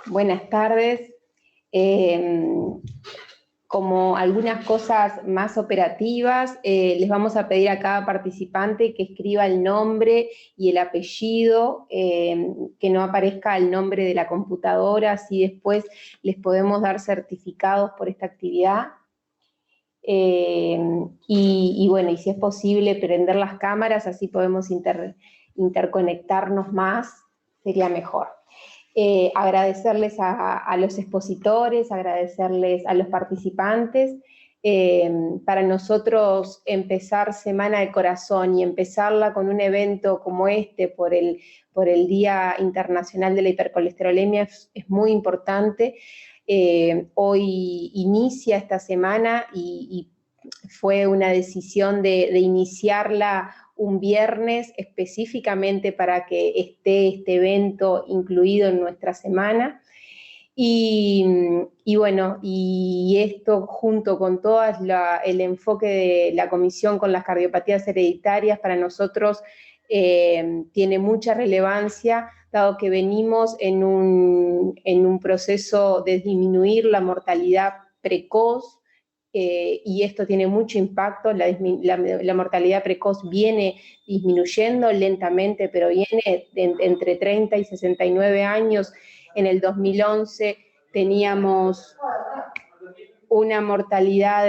Buenas tardes. Como algunas cosas más operativas, les vamos a pedir a cada participante que escriba el nombre y el apellido, que no aparezca el nombre de la computadora, así después les podemos dar certificados por esta actividad. Y bueno, y si es posible prender las cámaras, así podemos interconectarnos más, sería mejor. Agradecerles a los expositores, agradecerles a los participantes. Para nosotros empezar Semana del Corazón y empezarla con un evento como este por el Día Internacional de la Hipercolesterolemia es muy importante. Hoy inicia esta semana y fue una decisión de iniciarla un viernes específicamente para que esté este evento incluido en nuestra semana. Y bueno, y esto junto con todo el enfoque de la Comisión con las Cardiopatías Hereditarias para nosotros tiene mucha relevancia, dado que venimos en un proceso de disminuir la mortalidad precoz, y esto tiene mucho impacto. La mortalidad precoz viene disminuyendo lentamente, pero viene entre 30 y 69 años. En el 2011 teníamos una mortalidad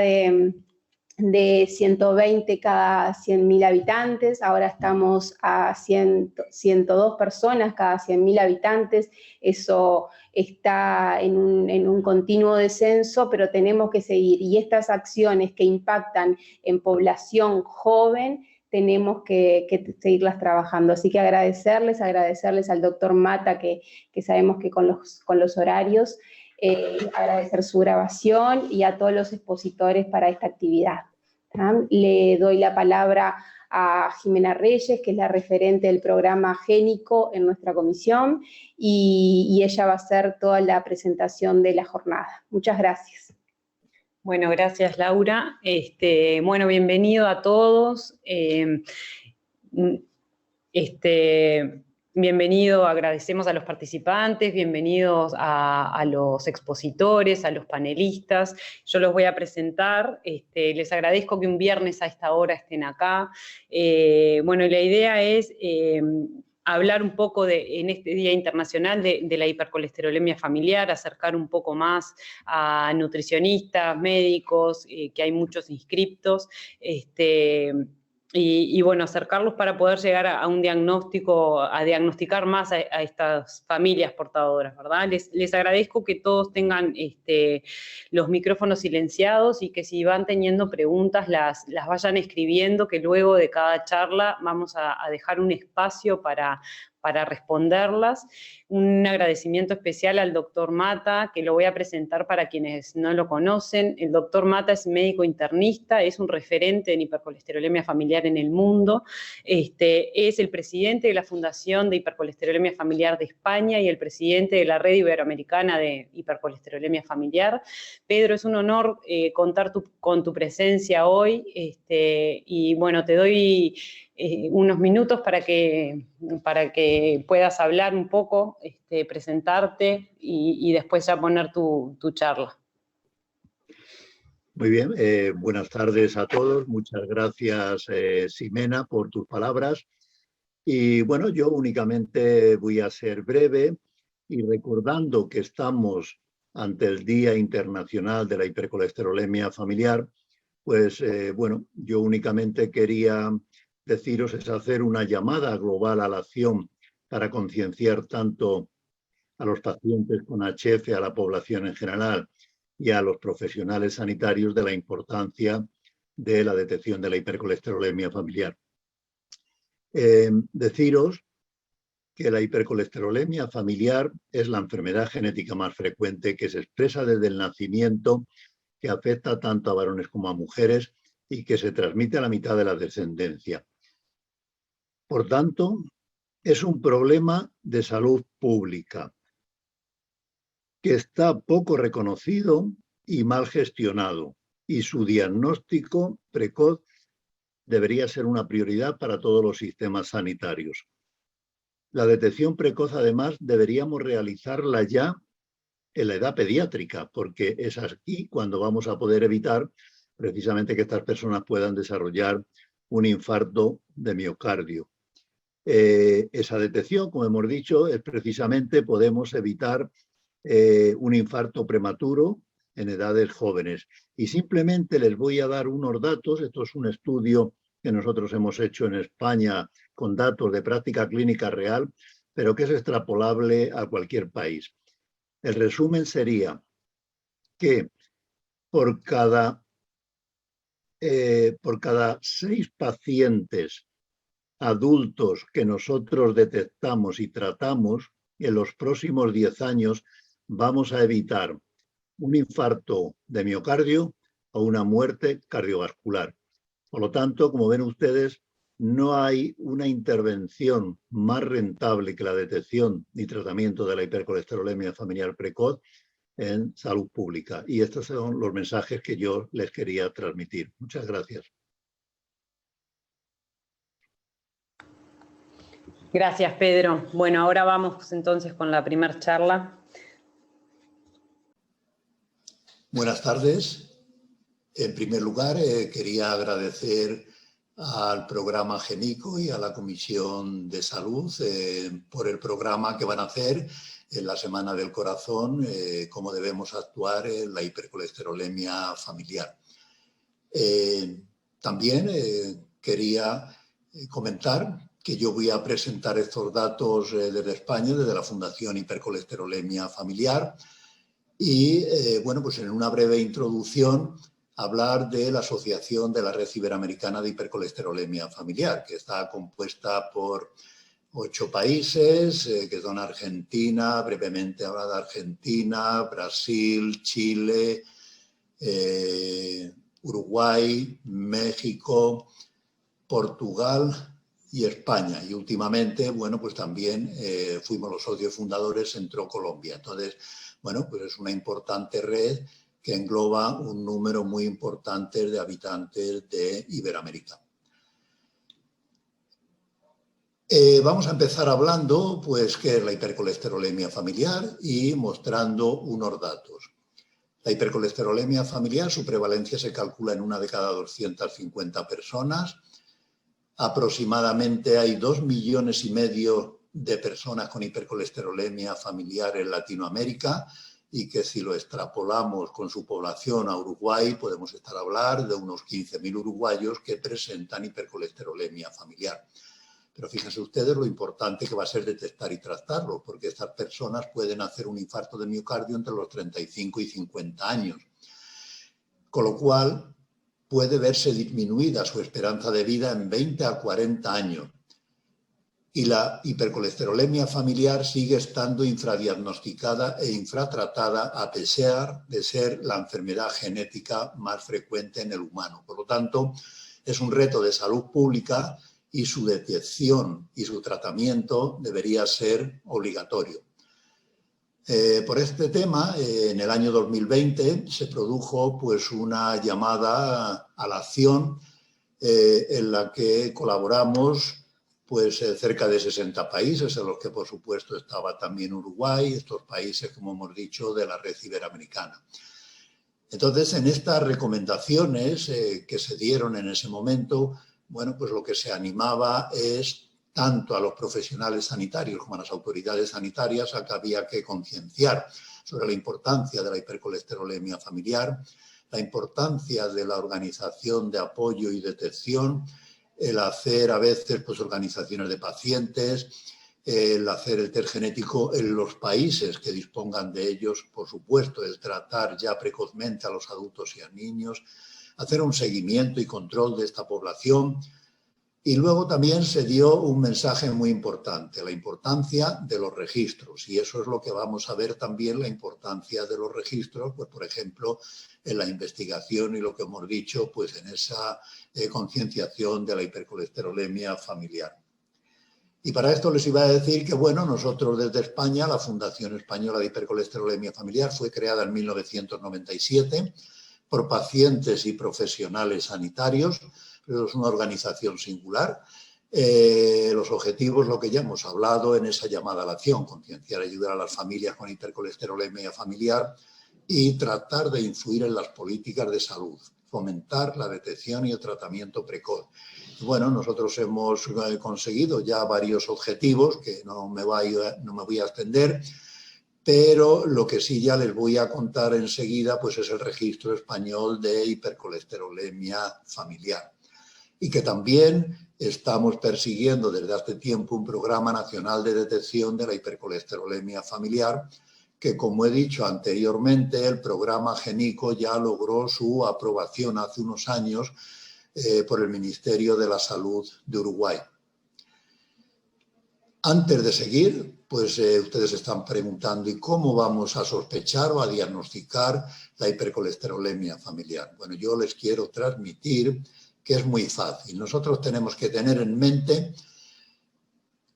de 120 cada 100.000 habitantes, ahora estamos a 102 personas cada 100.000 habitantes. Eso está en un continuo descenso, pero tenemos que seguir. Y estas acciones que impactan en población joven, tenemos que seguirlas trabajando. Así que agradecerles al doctor Mata, que sabemos que con los horarios, agradecer su grabación y a todos los expositores para esta actividad. Le doy la palabra a Jimena Reyes, que es la referente del programa Génico en nuestra comisión, y ella va a hacer toda la presentación de la jornada. Muchas gracias. Bueno, gracias Laura. Bueno, bienvenido a todos. Bienvenido, agradecemos a los participantes, bienvenidos a los expositores, a los panelistas. Yo los voy a presentar. Les agradezco que un viernes a esta hora estén acá. Bueno, la idea es hablar un poco en este Día Internacional de la hipercolesterolemia familiar, acercar un poco más a nutricionistas, médicos, que hay muchos inscriptos, y bueno, acercarlos para poder llegar a un diagnóstico, a diagnosticar más a estas familias portadoras, ¿verdad? Les agradezco que todos tengan los micrófonos silenciados y que si van teniendo preguntas las vayan escribiendo, que luego de cada charla vamos a dejar un espacio para responderlas. Un agradecimiento especial al doctor Mata, que lo voy a presentar para quienes no lo conocen. El doctor Mata es médico internista, es un referente en hipercolesterolemia familiar en el mundo. Es el presidente de la Fundación de Hipercolesterolemia Familiar de España y el presidente de la Red Iberoamericana de Hipercolesterolemia Familiar. Pedro, es un honor contar con tu presencia hoy, y bueno, te doy unos minutos para que puedas hablar un poco, presentarte y después ya poner tu charla. Muy bien, buenas tardes a todos. Muchas gracias, Ximena, por tus palabras. Y bueno, yo únicamente voy a ser breve y recordando que estamos ante el Día Internacional de la Hipercolesterolemia Familiar, pues bueno, yo únicamente quería deciros es hacer una llamada global a la acción para concienciar tanto a los pacientes con HF, a la población en general y a los profesionales sanitarios de la importancia de la detección de la hipercolesterolemia familiar. Deciros que la hipercolesterolemia familiar es la enfermedad genética más frecuente que se expresa desde el nacimiento, que afecta tanto a varones como a mujeres y que se transmite a la mitad de la descendencia. Por tanto, es un problema de salud pública que está poco reconocido y mal gestionado, y su diagnóstico precoz debería ser una prioridad para todos los sistemas sanitarios. La detección precoz, además, deberíamos realizarla ya en la edad pediátrica, porque es aquí cuando vamos a poder evitar precisamente que estas personas puedan desarrollar un infarto de miocardio. Esa detección, como hemos dicho, es precisamente podemos evitar un infarto prematuro en edades jóvenes. Y simplemente les voy a dar unos datos. Esto es un estudio que nosotros hemos hecho en España con datos de práctica clínica real, pero que es extrapolable a cualquier país. El resumen sería que por cada 6 pacientes adultos que nosotros detectamos y tratamos, en los próximos 10 años vamos a evitar un infarto de miocardio o una muerte cardiovascular. Por lo tanto, como ven ustedes, no hay una intervención más rentable que la detección y tratamiento de la hipercolesterolemia familiar precoz en salud pública. Y estos son los mensajes que yo les quería transmitir. Muchas gracias. Gracias, Pedro. Bueno, ahora vamos entonces con la primera charla. Buenas tardes. En primer lugar, quería agradecer al programa GENICO y a la Comisión de Salud por el programa que van a hacer en la Semana del Corazón, cómo debemos actuar en la hipercolesterolemia familiar. También quería comentar que yo voy a presentar estos datos desde España, desde la Fundación Hipercolesterolemia Familiar, y bueno, pues en una breve introducción hablar de la Asociación de la Red Iberoamericana de Hipercolesterolemia Familiar, que está compuesta por 8 países, que son Argentina, brevemente habla de Argentina, Brasil, Chile, Uruguay, México, Portugal y España. Y últimamente, bueno, pues también fuimos los socios fundadores, entró Colombia. Entonces, bueno, pues es una importante red que engloba un número muy importante de habitantes de Iberoamérica. Vamos a empezar hablando, pues, qué es la hipercolesterolemia familiar y mostrando unos datos. La hipercolesterolemia familiar, su prevalencia se calcula en 1 de cada 250 personas. Aproximadamente hay 2,5 millones de personas con hipercolesterolemia familiar en Latinoamérica, y que si lo extrapolamos con su población a Uruguay, podemos estar hablando de unos 15.000 uruguayos que presentan hipercolesterolemia familiar. Pero fíjense ustedes lo importante que va a ser detectar y tratarlo, porque estas personas pueden hacer un infarto de miocardio entre los 35 y 50 años. Con lo cual, puede verse disminuida su esperanza de vida en 20 a 40 años. Y la hipercolesterolemia familiar sigue estando infradiagnosticada e infratratada a pesar de ser la enfermedad genética más frecuente en el humano. Por lo tanto, es un reto de salud pública y su detección y su tratamiento debería ser obligatorio. Por este tema, en el año 2020 se produjo pues, una llamada a la acción en la que colaboramos pues, cerca de 60 países, en los que por supuesto estaba también Uruguay, estos países, como hemos dicho, de la red iberoamericana. Entonces, en estas recomendaciones que se dieron en ese momento, bueno, pues lo que se animaba es tanto a los profesionales sanitarios como a las autoridades sanitarias a que había que concienciar sobre la importancia de la hipercolesterolemia familiar, la importancia de la organización de apoyo y detección, el hacer a veces pues, organizaciones de pacientes, el hacer el test genético en los países que dispongan de ellos, por supuesto, el tratar ya precozmente a los adultos y a niños, hacer un seguimiento y control de esta población. Y luego también se dio un mensaje muy importante, la importancia de los registros. Y eso es lo que vamos a ver también, la importancia de los registros, pues por ejemplo, en la investigación y lo que hemos dicho, pues en esa concienciación de la hipercolesterolemia familiar. Y para esto les iba a decir que, bueno, nosotros desde España, la Fundación Española de Hipercolesterolemia Familiar fue creada en 1997 por pacientes y profesionales sanitarios, pero es una organización singular. Los objetivos, lo que ya hemos hablado en esa llamada a la acción, concienciar y ayudar a las familias con hipercolesterolemia familiar y tratar de influir en las políticas de salud, fomentar la detección y el tratamiento precoz. Bueno, nosotros hemos conseguido ya varios objetivos que no me voy a extender, pero lo que sí ya les voy a contar enseguida pues es el registro español de hipercolesterolemia familiar. Y que también estamos persiguiendo desde hace tiempo un programa nacional de detección de la hipercolesterolemia familiar, que como he dicho anteriormente, el programa GENICO ya logró su aprobación hace unos años por el Ministerio de la Salud de Uruguay. Antes de seguir, pues ustedes están preguntando ¿y cómo vamos a sospechar o a diagnosticar la hipercolesterolemia familiar? Bueno, yo les quiero transmitir que es muy fácil. Nosotros tenemos que tener en mente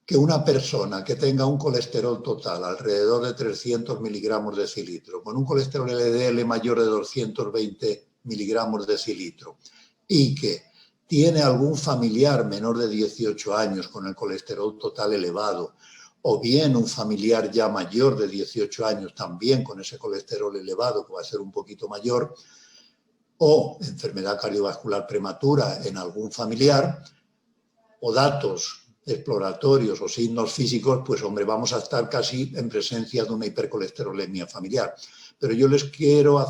que una persona que tenga un colesterol total alrededor de 300 miligramos de decilitro, con un colesterol LDL mayor de 220 miligramos de decilitro y que tiene algún familiar menor de 18 años con el colesterol total elevado, o bien un familiar ya mayor de 18 años también con ese colesterol elevado, que va a ser un poquito mayor, o enfermedad cardiovascular prematura en algún familiar, o datos exploratorios o signos físicos, pues hombre, vamos a estar casi en presencia de una hipercolesterolemia familiar. Pero yo les quiero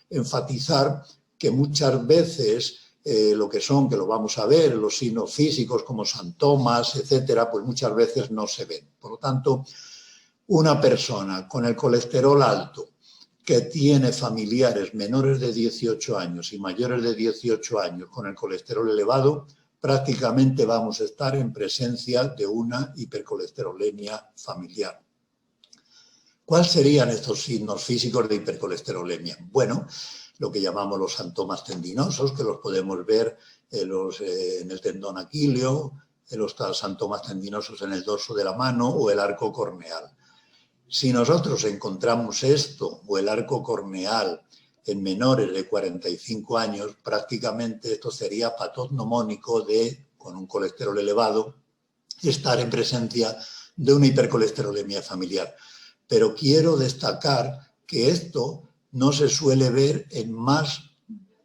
enfatizar que muchas veces lo que lo vamos a ver, los signos físicos como santomas, etcétera, pues muchas veces no se ven. Por lo tanto, una persona con el colesterol alto que tiene familiares menores de 18 años y mayores de 18 años con el colesterol elevado, prácticamente vamos a estar en presencia de una hipercolesterolemia familiar. ¿Cuáles serían estos signos físicos de hipercolesterolemia? Bueno, lo que llamamos los santomas tendinosos, que los podemos ver en el tendón aquileo, los santomas tendinosos en el dorso de la mano o el arco corneal. Si nosotros encontramos esto o el arco corneal en menores de 45 años, prácticamente esto sería patognomónico de, con un colesterol elevado, estar en presencia de una hipercolesterolemia familiar. Pero quiero destacar que esto no se suele ver en más,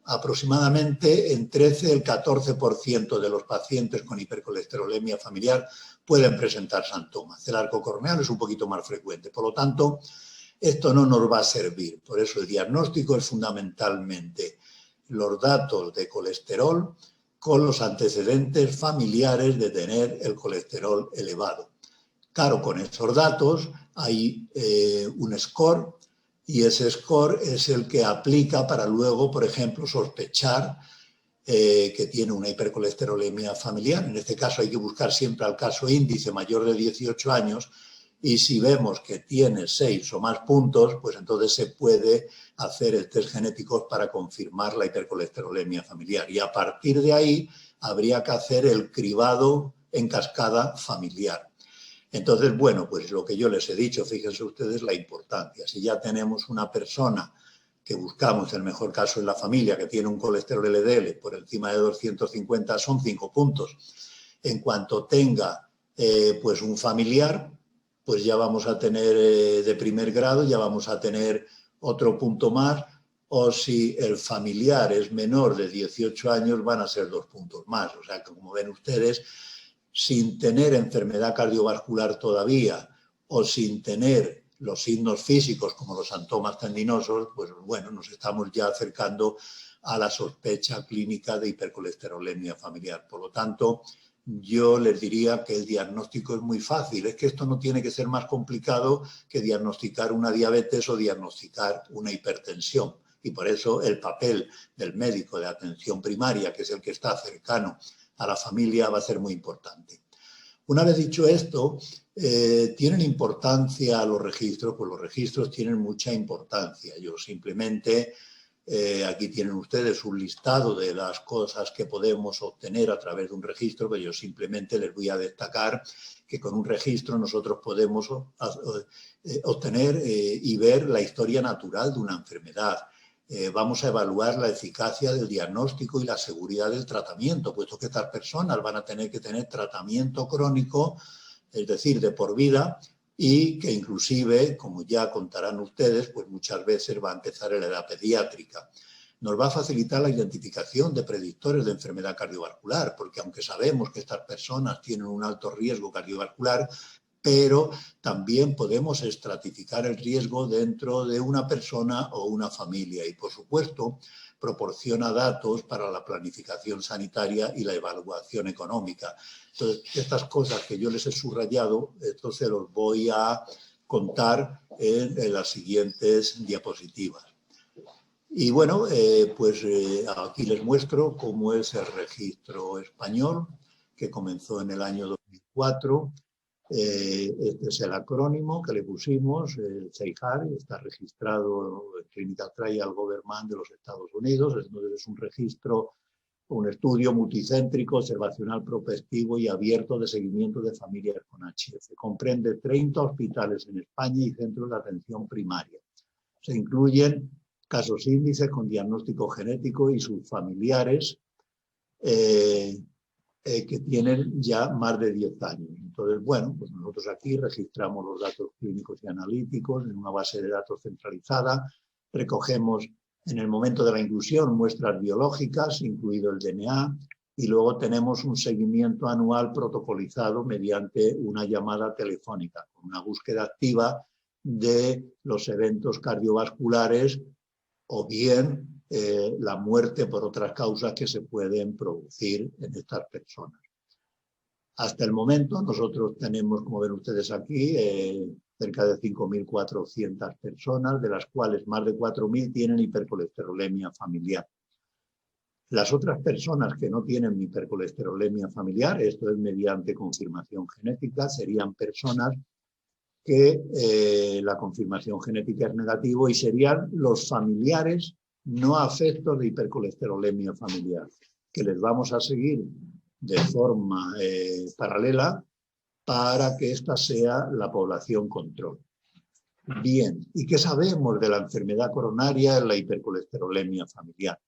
aproximadamente en 13 el 14% de los pacientes con hipercolesterolemia familiar pueden presentar santomas. El arco corneal es un poquito más frecuente. Por lo tanto, esto no nos va a servir. Por eso el diagnóstico es fundamentalmente los datos de colesterol con los antecedentes familiares de tener el colesterol elevado. Claro, con estos datos hay un score y ese score es el que aplica para luego, por ejemplo, sospechar que tiene una hipercolesterolemia familiar. En este caso hay que buscar siempre al caso índice mayor de 18 años y si vemos que tiene 6 o más puntos, pues entonces se puede hacer el test genético para confirmar la hipercolesterolemia familiar. Y a partir de ahí habría que hacer el cribado en cascada familiar. Entonces, bueno, pues lo que yo les he dicho, fíjense ustedes la importancia. Si ya tenemos una persona que buscamos, en el mejor caso en la familia, que tiene un colesterol LDL por encima de 250, son 5 puntos. En cuanto tenga pues un familiar, pues ya vamos a tener de primer grado, ya vamos a tener otro punto más, o si el familiar es menor de 18 años van a ser 2 puntos más. O sea que, como ven ustedes, sin tener enfermedad cardiovascular todavía o sin tener los signos físicos como los santomas tendinosos, pues bueno, nos estamos ya acercando a la sospecha clínica de hipercolesterolemia familiar. Por lo tanto, yo les diría que el diagnóstico es muy fácil. Es que esto no tiene que ser más complicado que diagnosticar una diabetes o diagnosticar una hipertensión. Y por eso el papel del médico de atención primaria, que es el que está cercano a la familia, va a ser muy importante. Una vez dicho esto, ¿tienen importancia los registros? Pues los registros tienen mucha importancia. Yo simplemente, aquí tienen ustedes un listado de las cosas que podemos obtener a través de un registro, pero yo simplemente les voy a destacar que con un registro nosotros podemos obtener y ver la historia natural de una enfermedad, vamos a evaluar la eficacia del diagnóstico y la seguridad del tratamiento, puesto que estas personas van a tener que tener tratamiento crónico, es decir, de por vida, y que inclusive, como ya contarán ustedes, pues muchas veces va a empezar en la edad pediátrica. Nos va a facilitar la identificación de predictores de enfermedad cardiovascular, porque aunque sabemos que estas personas tienen un alto riesgo cardiovascular, pero también podemos estratificar el riesgo dentro de una persona o una familia y, por supuesto, proporciona datos para la planificación sanitaria y la evaluación económica. Entonces, estas cosas que yo les he subrayado, esto se los voy a contar en las siguientes diapositivas. Y bueno, aquí les muestro cómo es el registro español, que comenzó en el año 2004. Este es el acrónimo que le pusimos, el CEIHAR, está registrado en Clinical Trial Government de los Estados Unidos. Entonces es un registro, un estudio multicéntrico, observacional, prospectivo y abierto de seguimiento de familias con HF. Comprende 30 hospitales en España y centros de atención primaria. Se incluyen casos índices con diagnóstico genético y sus familiares que tienen ya más de 10 años. Entonces, bueno, pues nosotros aquí registramos los datos clínicos y analíticos en una base de datos centralizada, recogemos en el momento de la inclusión muestras biológicas, incluido el DNA, y luego tenemos un seguimiento anual protocolizado mediante una llamada telefónica, con una búsqueda activa de los eventos cardiovasculares o bien la muerte por otras causas que se pueden producir en estas personas. Hasta el momento nosotros tenemos, como ven ustedes aquí, cerca de 5.400 personas, de las cuales más de 4.000 tienen hipercolesterolemia familiar. Las otras personas que no tienen hipercolesterolemia familiar, esto es mediante confirmación genética, serían personas que la confirmación genética es negativo y serían los familiares no afectos de hipercolesterolemia familiar, que les vamos a seguir de forma paralela para que esta sea la población control. Bien, ¿y qué sabemos de la enfermedad coronaria en la hipercolesterolemia familiar?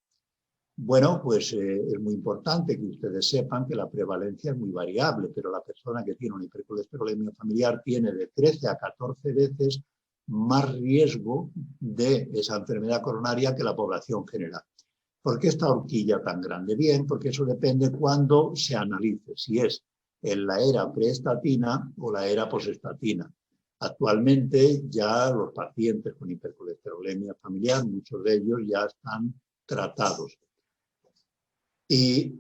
Bueno, pues es muy importante que ustedes sepan que la prevalencia es muy variable, pero la persona que tiene una hipercolesterolemia familiar tiene de 13 a 14 veces más riesgo de esa enfermedad coronaria que la población general. ¿Por qué esta horquilla tan grande? Bien, porque eso depende cuándo se analice, si es en la era preestatina o la era posestatina. Actualmente ya los pacientes con hipercolesterolemia familiar, muchos de ellos ya están tratados. Y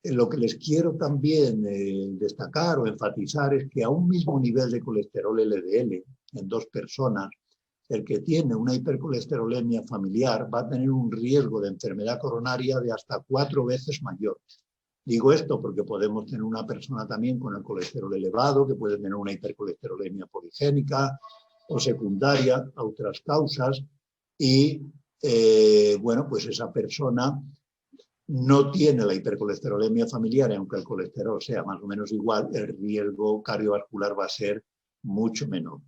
lo que les quiero también destacar o enfatizar es que a un mismo nivel de colesterol LDL en dos personas, el que tiene una hipercolesterolemia familiar va a tener un riesgo de enfermedad coronaria de hasta 4 veces mayor. Digo esto porque podemos tener una persona también con el colesterol elevado, que puede tener una hipercolesterolemia poligénica o secundaria a otras causas, y bueno, pues esa persona no tiene la hipercolesterolemia familiar, y aunque el colesterol sea más o menos igual, el riesgo cardiovascular va a ser mucho menor.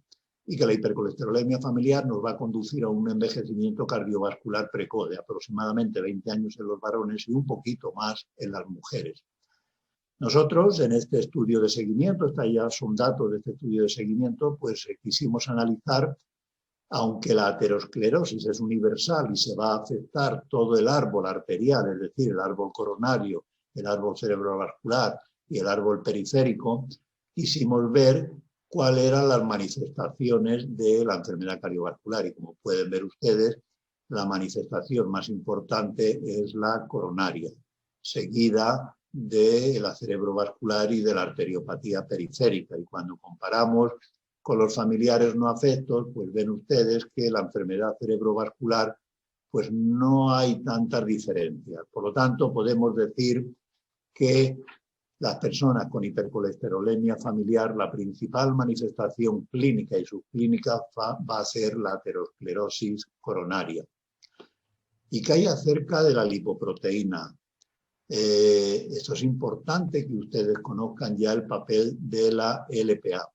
Y que la hipercolesterolemia familiar nos va a conducir a un envejecimiento cardiovascular precoz de aproximadamente 20 años en los varones y un poquito más en las mujeres. Nosotros, en este estudio de seguimiento, estos ya son datos de este estudio de seguimiento, pues quisimos analizar, aunque la aterosclerosis es universal y se va a afectar todo el árbol arterial, es decir, el árbol coronario, el árbol cerebrovascular y el árbol periférico, quisimos ver cuáles eran las manifestaciones de la enfermedad cardiovascular. Y como pueden ver ustedes, la manifestación más importante es la coronaria, seguida de la cerebrovascular y de la arteriopatía periférica. Y cuando comparamos con los familiares no afectos, pues ven ustedes que la enfermedad cerebrovascular pues no hay tantas diferencias. Por lo tanto, podemos decir que las personas con hipercolesterolemia familiar, la principal manifestación clínica y subclínica va a ser la aterosclerosis coronaria. ¿Y qué hay acerca de la lipoproteína? Esto es importante que ustedes conozcan ya el papel de la LPA.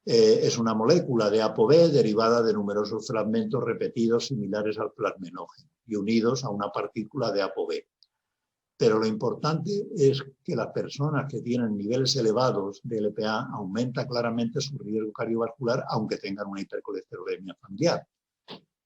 Es una molécula de ApoB derivada de numerosos fragmentos repetidos similares al plasminógeno y unidos a una partícula de ApoB. Pero lo importante es que las personas que tienen niveles elevados de LPA aumenta claramente su riesgo cardiovascular aunque tengan una hipercolesterolemia familiar.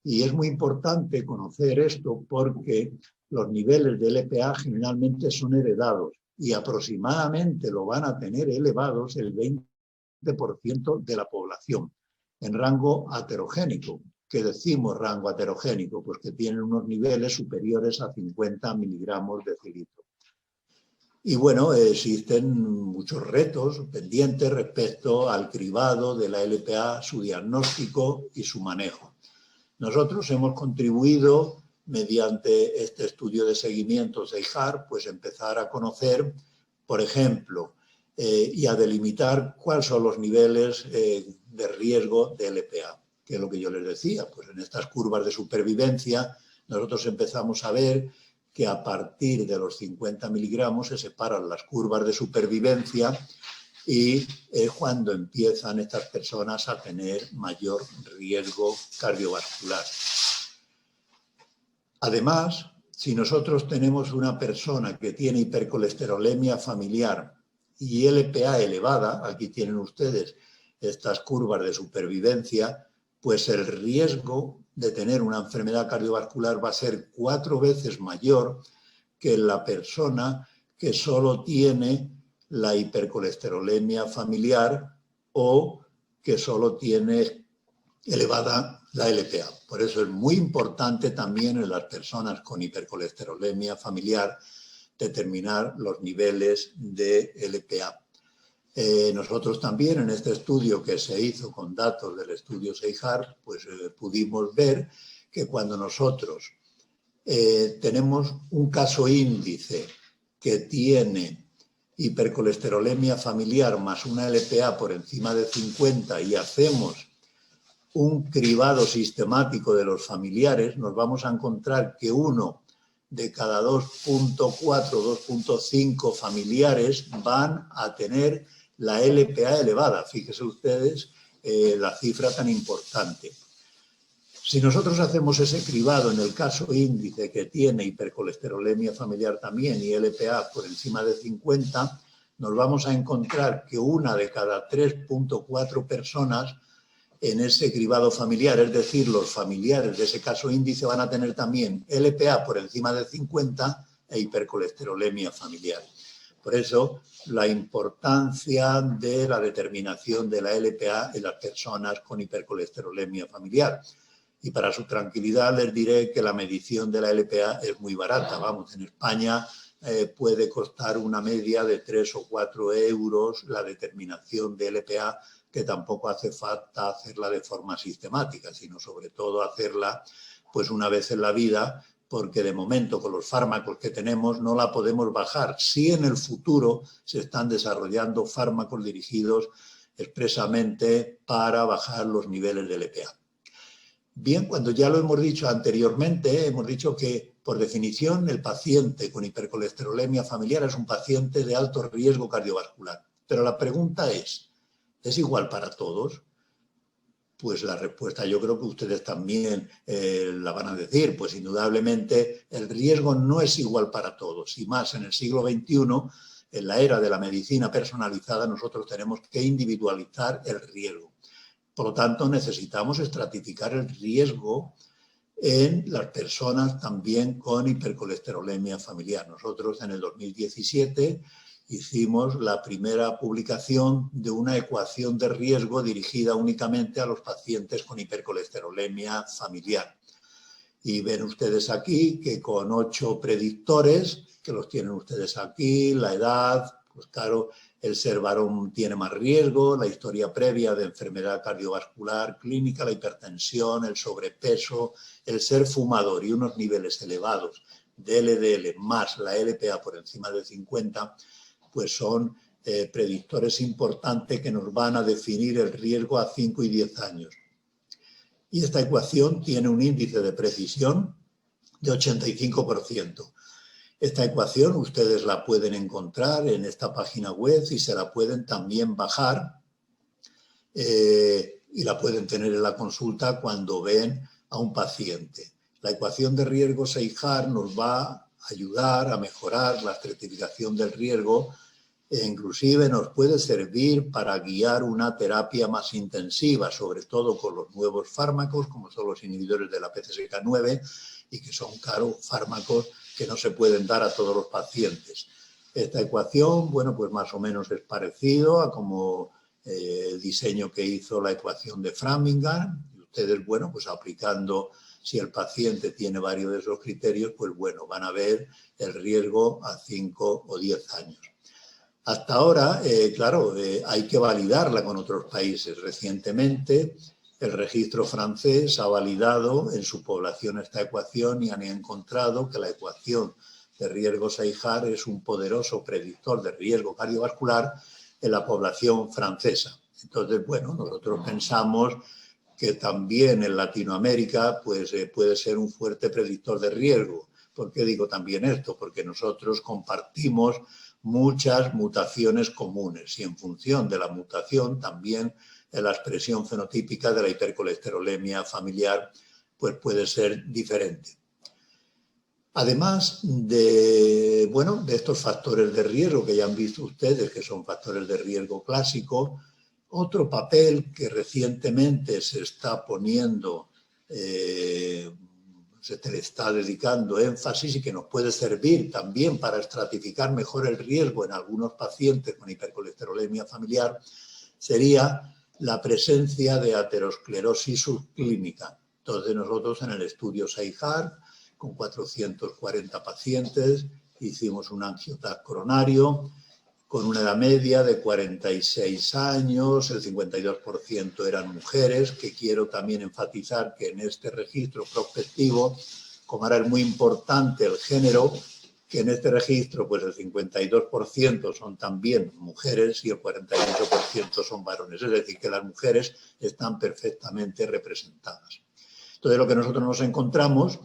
Y es muy importante conocer esto porque los niveles de LPA generalmente son heredados y aproximadamente lo van a tener elevados el 20% de la población en rango heterogénico. ¿Qué decimos rango heterogénico? Pues que tienen unos niveles superiores a 50 miligramos de decilitro. Y bueno, existen muchos retos pendientes respecto al cribado de la LPA, su diagnóstico y su manejo. Nosotros hemos contribuido, mediante este estudio de seguimiento CEIJAR, pues empezar a conocer, por ejemplo, y a delimitar cuáles son los niveles de riesgo de LPA, que es lo que yo les decía. Pues en estas curvas de supervivencia nosotros empezamos a ver que a partir de los 50 miligramos se separan las curvas de supervivencia y es cuando empiezan estas personas a tener mayor riesgo cardiovascular. Además, si nosotros tenemos una persona que tiene hipercolesterolemia familiar y LPA elevada, aquí tienen ustedes estas curvas de supervivencia, pues el riesgo de tener una enfermedad cardiovascular va a ser 4 veces mayor que la persona que solo tiene la hipercolesterolemia familiar o que solo tiene elevada la LPA. Por eso es muy importante también en las personas con hipercolesterolemia familiar determinar los niveles de LPA. Nosotros también en este estudio que se hizo con datos del estudio CEIJAR, pues pudimos ver que cuando nosotros tenemos un caso índice que tiene hipercolesterolemia familiar más una LPA por encima de 50 y hacemos un cribado sistemático de los familiares, nos vamos a encontrar que uno de cada 2.4, 2.5 familiares van a tener la LPA elevada. Fíjense ustedes la cifra tan importante. Si nosotros hacemos ese cribado en el caso índice que tiene hipercolesterolemia familiar también y LPA por encima de 50, nos vamos a encontrar que una de cada 3.4 personas en ese cribado familiar, es decir, los familiares de ese caso índice van a tener también LPA por encima de 50 e hipercolesterolemia familiar. Por eso, la importancia de la determinación de la LPA en las personas con hipercolesterolemia familiar. Y para su tranquilidad les diré que la medición de la LPA es muy barata. Vamos, en España puede costar una media de 3 o 4 euros la determinación de LPA, que tampoco hace falta hacerla de forma sistemática, sino sobre todo hacerla pues una vez en la vida, porque de momento con los fármacos que tenemos no la podemos bajar. Sí, en el futuro se están desarrollando fármacos dirigidos expresamente para bajar los niveles de LPA. Bien, cuando ya lo hemos dicho anteriormente, hemos dicho que por definición el paciente con hipercolesterolemia familiar es un paciente de alto riesgo cardiovascular. Pero la pregunta ¿es igual para todos? Pues la respuesta yo creo que ustedes también la van a decir. Pues indudablemente el riesgo no es igual para todos. Y más en el siglo XXI, en la era de la medicina personalizada, nosotros tenemos que individualizar el riesgo. Por lo tanto, necesitamos estratificar el riesgo en las personas también con hipercolesterolemia familiar. Nosotros en el 2017 hicimos la primera publicación de una ecuación de riesgo dirigida únicamente a los pacientes con hipercolesterolemia familiar. Y ven ustedes aquí que con 8 predictores, que los tienen ustedes aquí, la edad, pues claro, el ser varón tiene más riesgo, la historia previa de enfermedad cardiovascular clínica, la hipertensión, el sobrepeso, el ser fumador y unos niveles elevados de LDL más la LPA por encima de 50, pues son predictores importantes que nos van a definir el riesgo a 5 y 10 años. Y esta ecuación tiene un índice de precisión de 85%. Esta ecuación ustedes la pueden encontrar en esta página web y se la pueden también bajar y la pueden tener en la consulta cuando ven a un paciente. La ecuación de riesgo Seijar nos va a ayudar a mejorar la estratificación del riesgo e inclusive nos puede servir para guiar una terapia más intensiva, sobre todo con los nuevos fármacos, como son los inhibidores de la PCSK9, y que son caros fármacos que no se pueden dar a todos los pacientes. Esta ecuación, bueno, pues más o menos es parecido a como el diseño que hizo la ecuación de Framingham. Y ustedes, bueno, pues aplicando, si el paciente tiene varios de esos criterios, pues bueno, van a ver el riesgo a 5 o 10 años. Hasta ahora, claro, hay que validarla con otros países. Recientemente, el registro francés ha validado en su población esta ecuación y han encontrado que la ecuación de riesgo Seijar es un poderoso predictor de riesgo cardiovascular en la población francesa. Entonces, bueno, nosotros pensamos que también en Latinoamérica pues, puede ser un fuerte predictor de riesgo. ¿Por qué digo también esto? Porque nosotros compartimos muchas mutaciones comunes y en función de la mutación también la expresión fenotípica de la hipercolesterolemia familiar pues puede ser diferente. Además de, bueno, de estos factores de riesgo que ya han visto ustedes, que son factores de riesgo clásico, otro papel que recientemente se está poniendo, se le está dedicando énfasis y que nos puede servir también para estratificar mejor el riesgo en algunos pacientes con hipercolesterolemia familiar, sería la presencia de aterosclerosis subclínica. Entonces nosotros en el estudio Seijar, con 440 pacientes, hicimos un angioTAC coronario con una edad media de 46 años, el 52% eran mujeres, que quiero también enfatizar que en este registro prospectivo, como ahora es muy importante el género, que en este registro pues el 52% son también mujeres y el 48% son varones, es decir, que las mujeres están perfectamente representadas. Entonces lo que nosotros nos encontramos,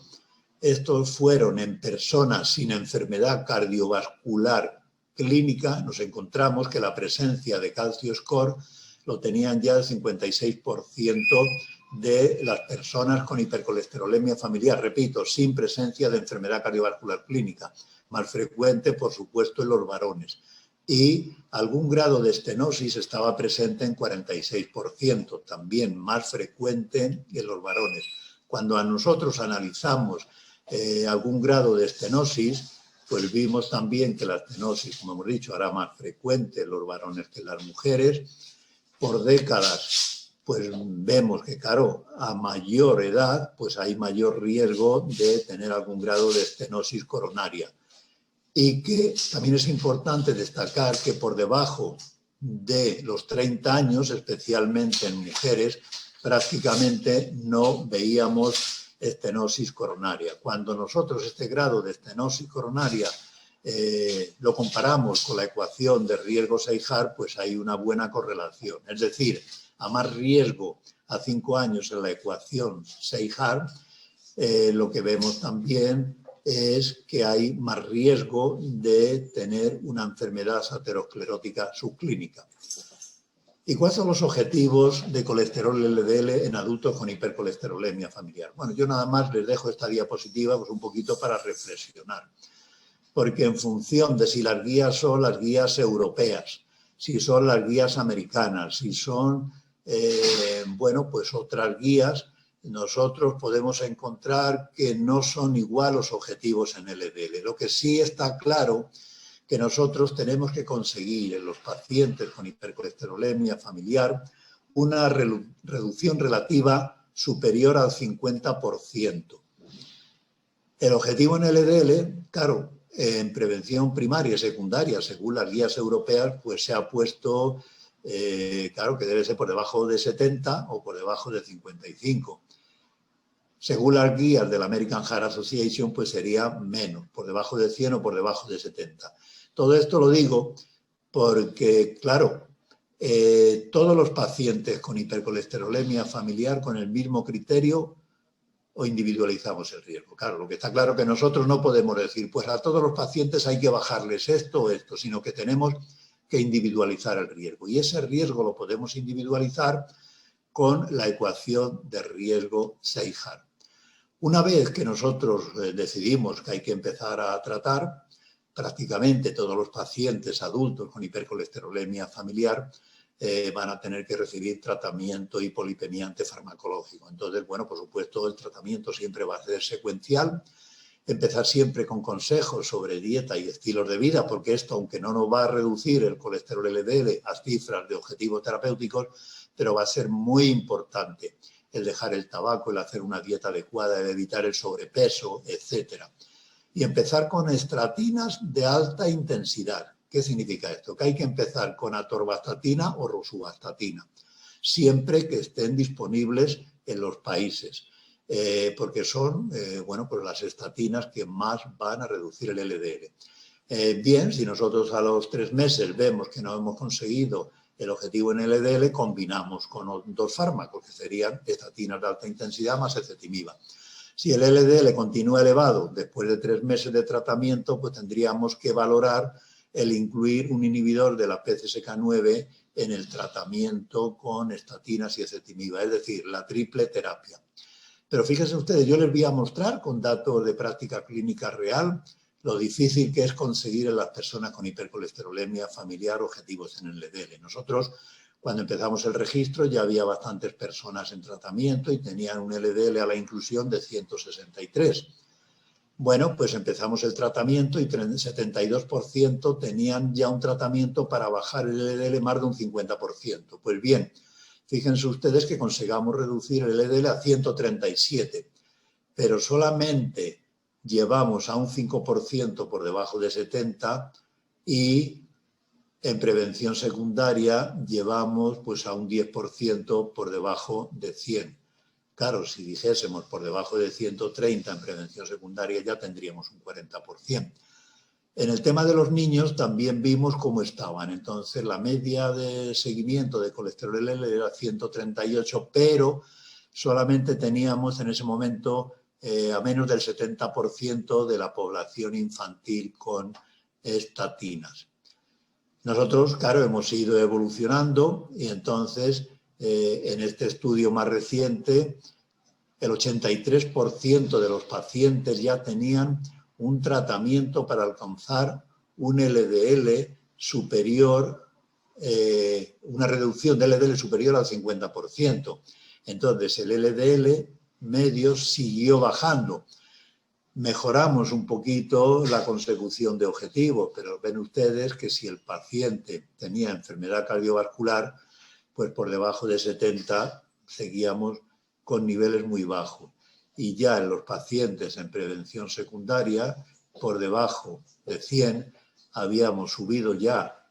estos fueron en personas sin enfermedad cardiovascular clínica, nos encontramos que la presencia de calcio score lo tenían ya el 56% de las personas con hipercolesterolemia familiar, repito, sin presencia de enfermedad cardiovascular clínica, más frecuente, por supuesto, en los varones. Y algún grado de estenosis estaba presente en 46%, también más frecuente en los varones. Cuando a nosotros analizamos algún grado de estenosis, pues vimos también que la estenosis, como hemos dicho, era más frecuente en los varones que en las mujeres. Por décadas, pues vemos que, claro, a mayor edad, pues hay mayor riesgo de tener algún grado de estenosis coronaria. Y que también es importante destacar que por debajo de los 30 años, especialmente en mujeres, prácticamente no veíamos estenosis coronaria. Cuando nosotros este grado de estenosis coronaria lo comparamos con la ecuación de riesgo Seijar, pues hay una buena correlación. Es decir, a más riesgo a 5 años en la ecuación Seijar, lo que vemos también es que hay más riesgo de tener una enfermedad aterosclerótica subclínica. ¿Y cuáles son los objetivos de colesterol LDL en adultos con hipercolesterolemia familiar? Bueno, yo nada más les dejo esta diapositiva pues un poquito para reflexionar, porque en función de si las guías son las guías europeas, si son las guías americanas, si son, bueno, pues otras guías, nosotros podemos encontrar que no son igual los objetivos en LDL. Lo que sí está claro que nosotros tenemos que conseguir en los pacientes con hipercolesterolemia familiar una reducción relativa superior al 50%. El objetivo en LDL, claro, en prevención primaria y secundaria, según las guías europeas, pues se ha puesto, claro, que debe ser por debajo de 70 o por debajo de 55. Según las guías de la American Heart Association, pues sería menos, por debajo de 100 o por debajo de 70. Todo esto lo digo porque, claro, todos los pacientes con hipercolesterolemia familiar con el mismo criterio o individualizamos el riesgo. Claro, lo que está claro que nosotros no podemos decir, pues a todos los pacientes hay que bajarles esto o esto, sino que tenemos que individualizar el riesgo. Y ese riesgo lo podemos individualizar con la ecuación de riesgo Seijar. Una vez que nosotros decidimos que hay que empezar a tratar, prácticamente todos los pacientes adultos con hipercolesterolemia familiar van a tener que recibir tratamiento hipolipemia antifarmacológico. Entonces, bueno, por supuesto, el tratamiento siempre va a ser secuencial. Empezar siempre con consejos sobre dieta y estilos de vida, porque esto, aunque no nos va a reducir el colesterol LDL a cifras de objetivos terapéuticos, pero va a ser muy importante el dejar el tabaco, el hacer una dieta adecuada, el evitar el sobrepeso, etcétera. Y empezar con estatinas de alta intensidad. ¿Qué significa esto? Que hay que empezar con atorvastatina o rosuvastatina, siempre que estén disponibles en los países. Porque son bueno, pues las estatinas que más van a reducir el LDL. Bien, si nosotros a los 3 meses vemos que no hemos conseguido el objetivo en LDL, combinamos con 2 fármacos, que serían estatinas de alta intensidad más ezetimiba. Si el LDL continúa elevado después de 3 meses de tratamiento, pues tendríamos que valorar el incluir un inhibidor de la PCSK9 en el tratamiento con estatinas y ezetimiba, es decir, la triple terapia. Pero fíjense ustedes, yo les voy a mostrar con datos de práctica clínica real lo difícil que es conseguir en las personas con hipercolesterolemia familiar objetivos en el LDL. Nosotros, cuando empezamos el registro, ya había bastantes personas en tratamiento y tenían un LDL a la inclusión de 163. Bueno, pues empezamos el tratamiento y el 72% tenían ya un tratamiento para bajar el LDL más de un 50%. Pues bien, fíjense ustedes que consigamos reducir el LDL a 137, pero solamente llevamos a un 5% por debajo de 70 y en prevención secundaria llevamos pues a un 10% por debajo de 100. Claro, si dijésemos por debajo de 130 en prevención secundaria ya tendríamos un 40%. En el tema de los niños también vimos cómo estaban. Entonces, la media de seguimiento de colesterol LDL era 138, pero solamente teníamos en ese momento a menos del 70% de la población infantil con estatinas. Nosotros, claro, hemos ido evolucionando y entonces en este estudio más reciente el 83% de los pacientes ya tenían un tratamiento para alcanzar un LDL superior, una reducción del LDL superior al 50%. Entonces el LDL medio siguió bajando. Mejoramos un poquito la consecución de objetivos, pero ven ustedes que si el paciente tenía enfermedad cardiovascular, pues por debajo de 70 seguíamos con niveles muy bajos. Y ya en los pacientes en prevención secundaria, por debajo de 100, habíamos subido ya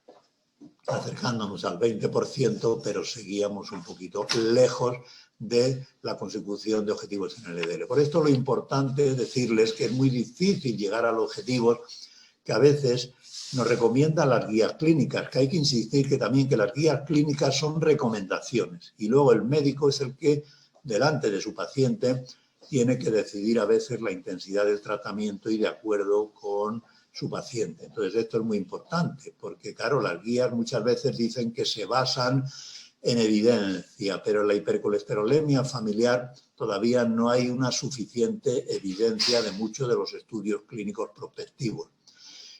acercándonos al 20%, pero seguíamos un poquito lejos de la consecución de objetivos en el LDL. Por esto lo importante es decirles que es muy difícil llegar a los objetivos que a veces nos recomiendan las guías clínicas, que hay que insistir que también que las guías clínicas son recomendaciones y luego el médico es el que delante de su paciente tiene que decidir a veces la intensidad del tratamiento y de acuerdo con su paciente. Entonces esto es muy importante porque claro, las guías muchas veces dicen que se basan en evidencia, pero en la hipercolesterolemia familiar todavía no hay una suficiente evidencia de muchos de los estudios clínicos prospectivos.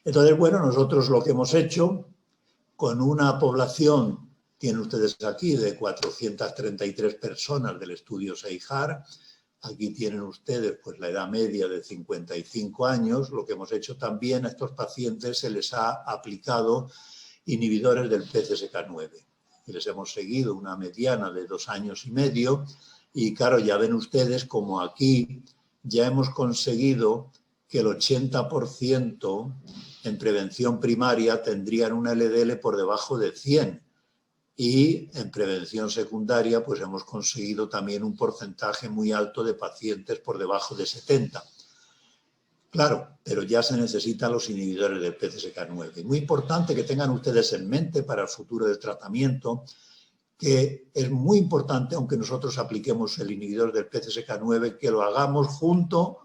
Entonces, bueno, nosotros lo que hemos hecho con una población, tienen ustedes aquí, de 433 personas del estudio Seijar, aquí tienen ustedes pues la edad media de 55 años, lo que hemos hecho también a estos pacientes se les ha aplicado inhibidores del PCSK9. Y les hemos seguido una mediana de 2 años y medio y claro, ya ven ustedes como aquí ya hemos conseguido que el 80% en prevención primaria tendrían un LDL por debajo de 100 y en prevención secundaria pues hemos conseguido también un porcentaje muy alto de pacientes por debajo de 70. Claro, pero ya se necesitan los inhibidores del PCSK9. Muy importante que tengan ustedes en mente para el futuro del tratamiento que es muy importante, aunque nosotros apliquemos el inhibidor del PCSK9, que lo hagamos junto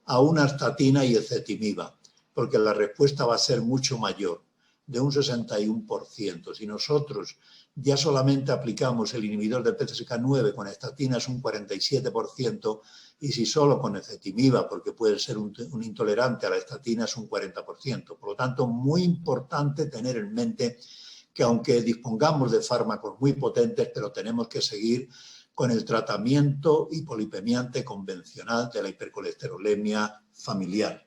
a una estatina y ezetimiba, porque la respuesta va a ser mucho mayor. de un 61%. Si nosotros ya solamente aplicamos el inhibidor del PCSK9 con estatinas un 47%, y si solo con ezetimiba, porque puede ser un intolerante a la estatina, es un 40%. Por lo tanto, muy importante tener en mente que aunque dispongamos de fármacos muy potentes, pero tenemos que seguir con el tratamiento hipolipemiante convencional de la hipercolesterolemia familiar.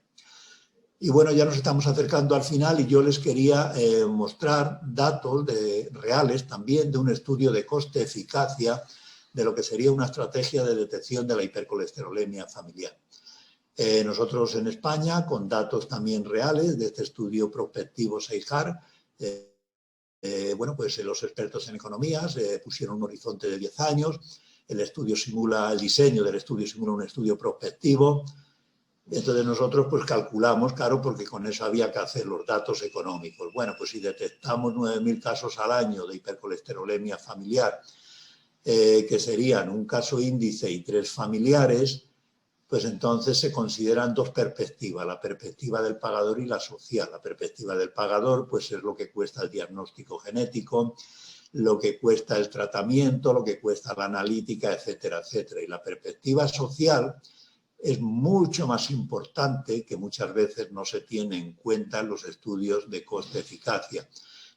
Y bueno, ya nos estamos acercando al final y yo les quería mostrar datos reales también de un estudio de coste-eficacia de lo que sería una estrategia de detección de la hipercolesterolemia familiar. Nosotros en España, con datos también reales de este estudio prospectivo SEIJAR, bueno, pues los expertos en economías pusieron un horizonte de 10 años, el diseño del estudio simula un estudio prospectivo. Entonces nosotros pues calculamos, claro, porque con eso había que hacer los datos económicos. Bueno, pues si detectamos 9.000 casos al año de hipercolesterolemia familiar, que serían un caso índice y 3 familiares, pues entonces se consideran 2 perspectivas, la perspectiva del pagador y la social. La perspectiva del pagador pues es lo que cuesta el diagnóstico genético, lo que cuesta el tratamiento, lo que cuesta la analítica, etcétera, etcétera. Y la perspectiva social es mucho más importante, que muchas veces no se tiene en cuenta en los estudios de coste-eficacia.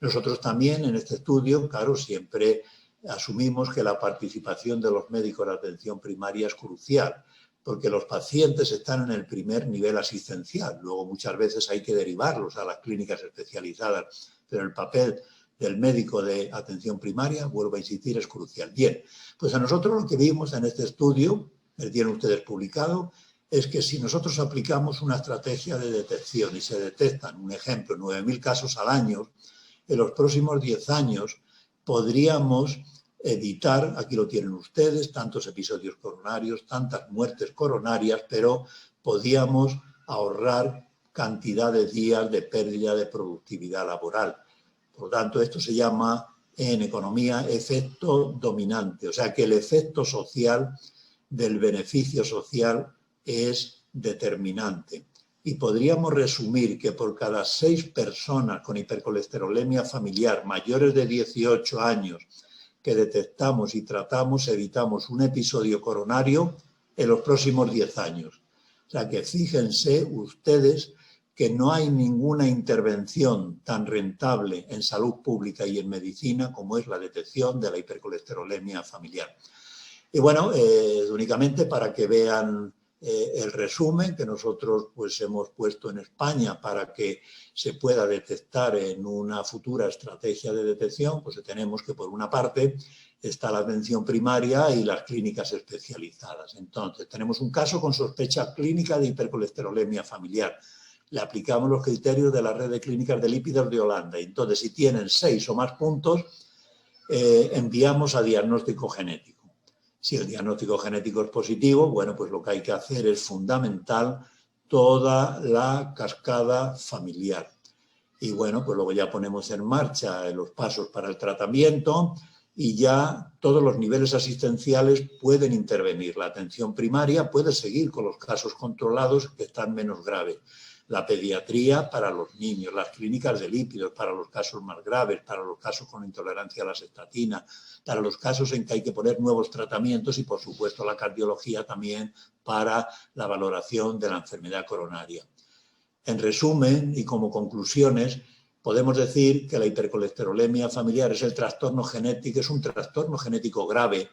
Nosotros también en este estudio, claro, siempre asumimos que la participación de los médicos de atención primaria es crucial, porque los pacientes están en el primer nivel asistencial, luego muchas veces hay que derivarlos a las clínicas especializadas, pero el papel del médico de atención primaria, vuelvo a insistir, es crucial. Bien, pues a nosotros lo que vimos en este estudio, el tienen ustedes publicado, es que si nosotros aplicamos una estrategia de detección y se detectan, un ejemplo, 9.000 casos al año, en los próximos 10 años podríamos evitar, aquí lo tienen ustedes, tantos episodios coronarios, tantas muertes coronarias, pero podíamos ahorrar cantidad de días de pérdida de productividad laboral. Por lo tanto, esto se llama en economía efecto dominante, o sea que el efecto social del beneficio social es determinante. Y podríamos resumir que por cada 6 personas con hipercolesterolemia familiar mayores de 18 años que detectamos y tratamos, evitamos un episodio coronario en los próximos 10 años. O sea que fíjense ustedes que no hay ninguna intervención tan rentable en salud pública y en medicina como es la detección de la hipercolesterolemia familiar. Y bueno, únicamente para que vean el resumen que nosotros pues hemos puesto en España para que se pueda detectar en una futura estrategia de detección, pues tenemos que por una parte está la atención primaria y las clínicas especializadas. Entonces, tenemos un caso con sospecha clínica de hipercolesterolemia familiar. Le aplicamos los criterios de la red de clínicas de lípidos de Holanda. Entonces, si tienen 6 o más puntos, enviamos a diagnóstico genético. Si el diagnóstico genético es positivo, bueno, pues lo que hay que hacer es fundamental toda la cascada familiar. Y bueno, pues luego ya ponemos en marcha los pasos para el tratamiento y ya todos los niveles asistenciales pueden intervenir. La atención primaria puede seguir con los casos controlados que están menos graves. La pediatría para los niños, las clínicas de lípidos para los casos más graves, para los casos con intolerancia a las estatinas, para los casos en que hay que poner nuevos tratamientos y, por supuesto, la cardiología también para la valoración de la enfermedad coronaria. En resumen y como conclusiones, podemos decir que la hipercolesterolemia familiar es un trastorno genético grave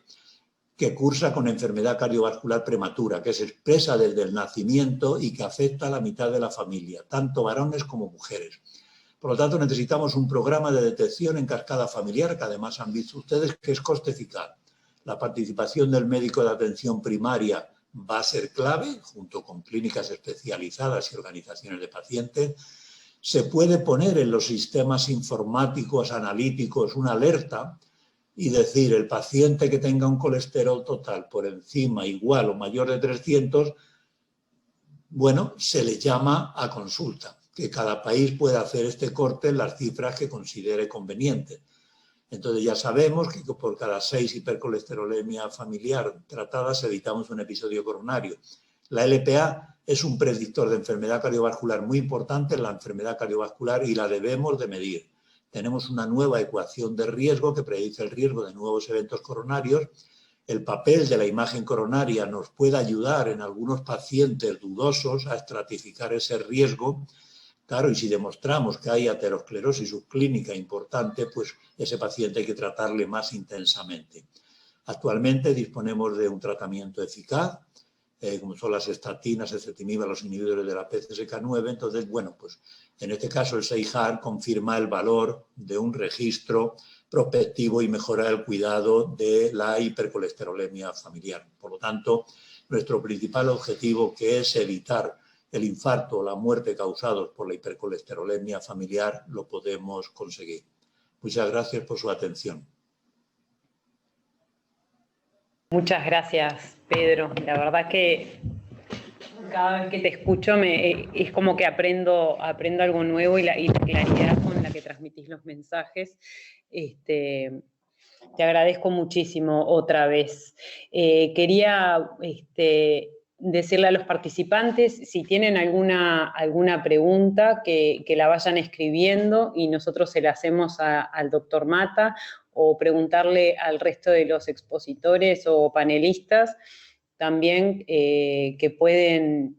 que cursa con enfermedad cardiovascular prematura, que se expresa desde el nacimiento y que afecta a la mitad de la familia, tanto varones como mujeres. Por lo tanto, necesitamos un programa de detección en cascada familiar, que además han visto ustedes que es coste eficaz. La participación del médico de atención primaria va a ser clave, junto con clínicas especializadas y organizaciones de pacientes. Se puede poner en los sistemas informáticos, analíticos, una alerta y decir, el paciente que tenga un colesterol total por encima, igual o mayor de 300, bueno, se le llama a consulta, que cada país puede hacer este corte en las cifras que considere conveniente. Entonces ya sabemos que por cada 6 hipercolesterolemia familiar tratadas evitamos un episodio coronario. La LPA es un predictor de enfermedad cardiovascular muy importante, la enfermedad cardiovascular, y la debemos de medir. Tenemos una nueva ecuación de riesgo que predice el riesgo de nuevos eventos coronarios. El papel de la imagen coronaria nos puede ayudar en algunos pacientes dudosos a estratificar ese riesgo. Claro, y si demostramos que hay aterosclerosis subclínica importante, pues ese paciente hay que tratarle más intensamente. Actualmente disponemos de un tratamiento eficaz, como son las estatinas, ezetimiba, los inhibidores de la PCSK9. Entonces, bueno, pues en este caso el SEIHAR confirma el valor de un registro prospectivo y mejora el cuidado de la hipercolesterolemia familiar. Por lo tanto, nuestro principal objetivo, que es evitar el infarto o la muerte causados por la hipercolesterolemia familiar, lo podemos conseguir. Muchas gracias por su atención. Muchas gracias, Pedro. La verdad que cada vez que te escucho es como que aprendo algo nuevo, y la claridad con la que transmitís los mensajes. Te agradezco muchísimo otra vez. Quería decirle a los participantes, si tienen alguna pregunta, que la vayan escribiendo y nosotros se la hacemos al doctor Mata, o preguntarle al resto de los expositores o panelistas también, que pueden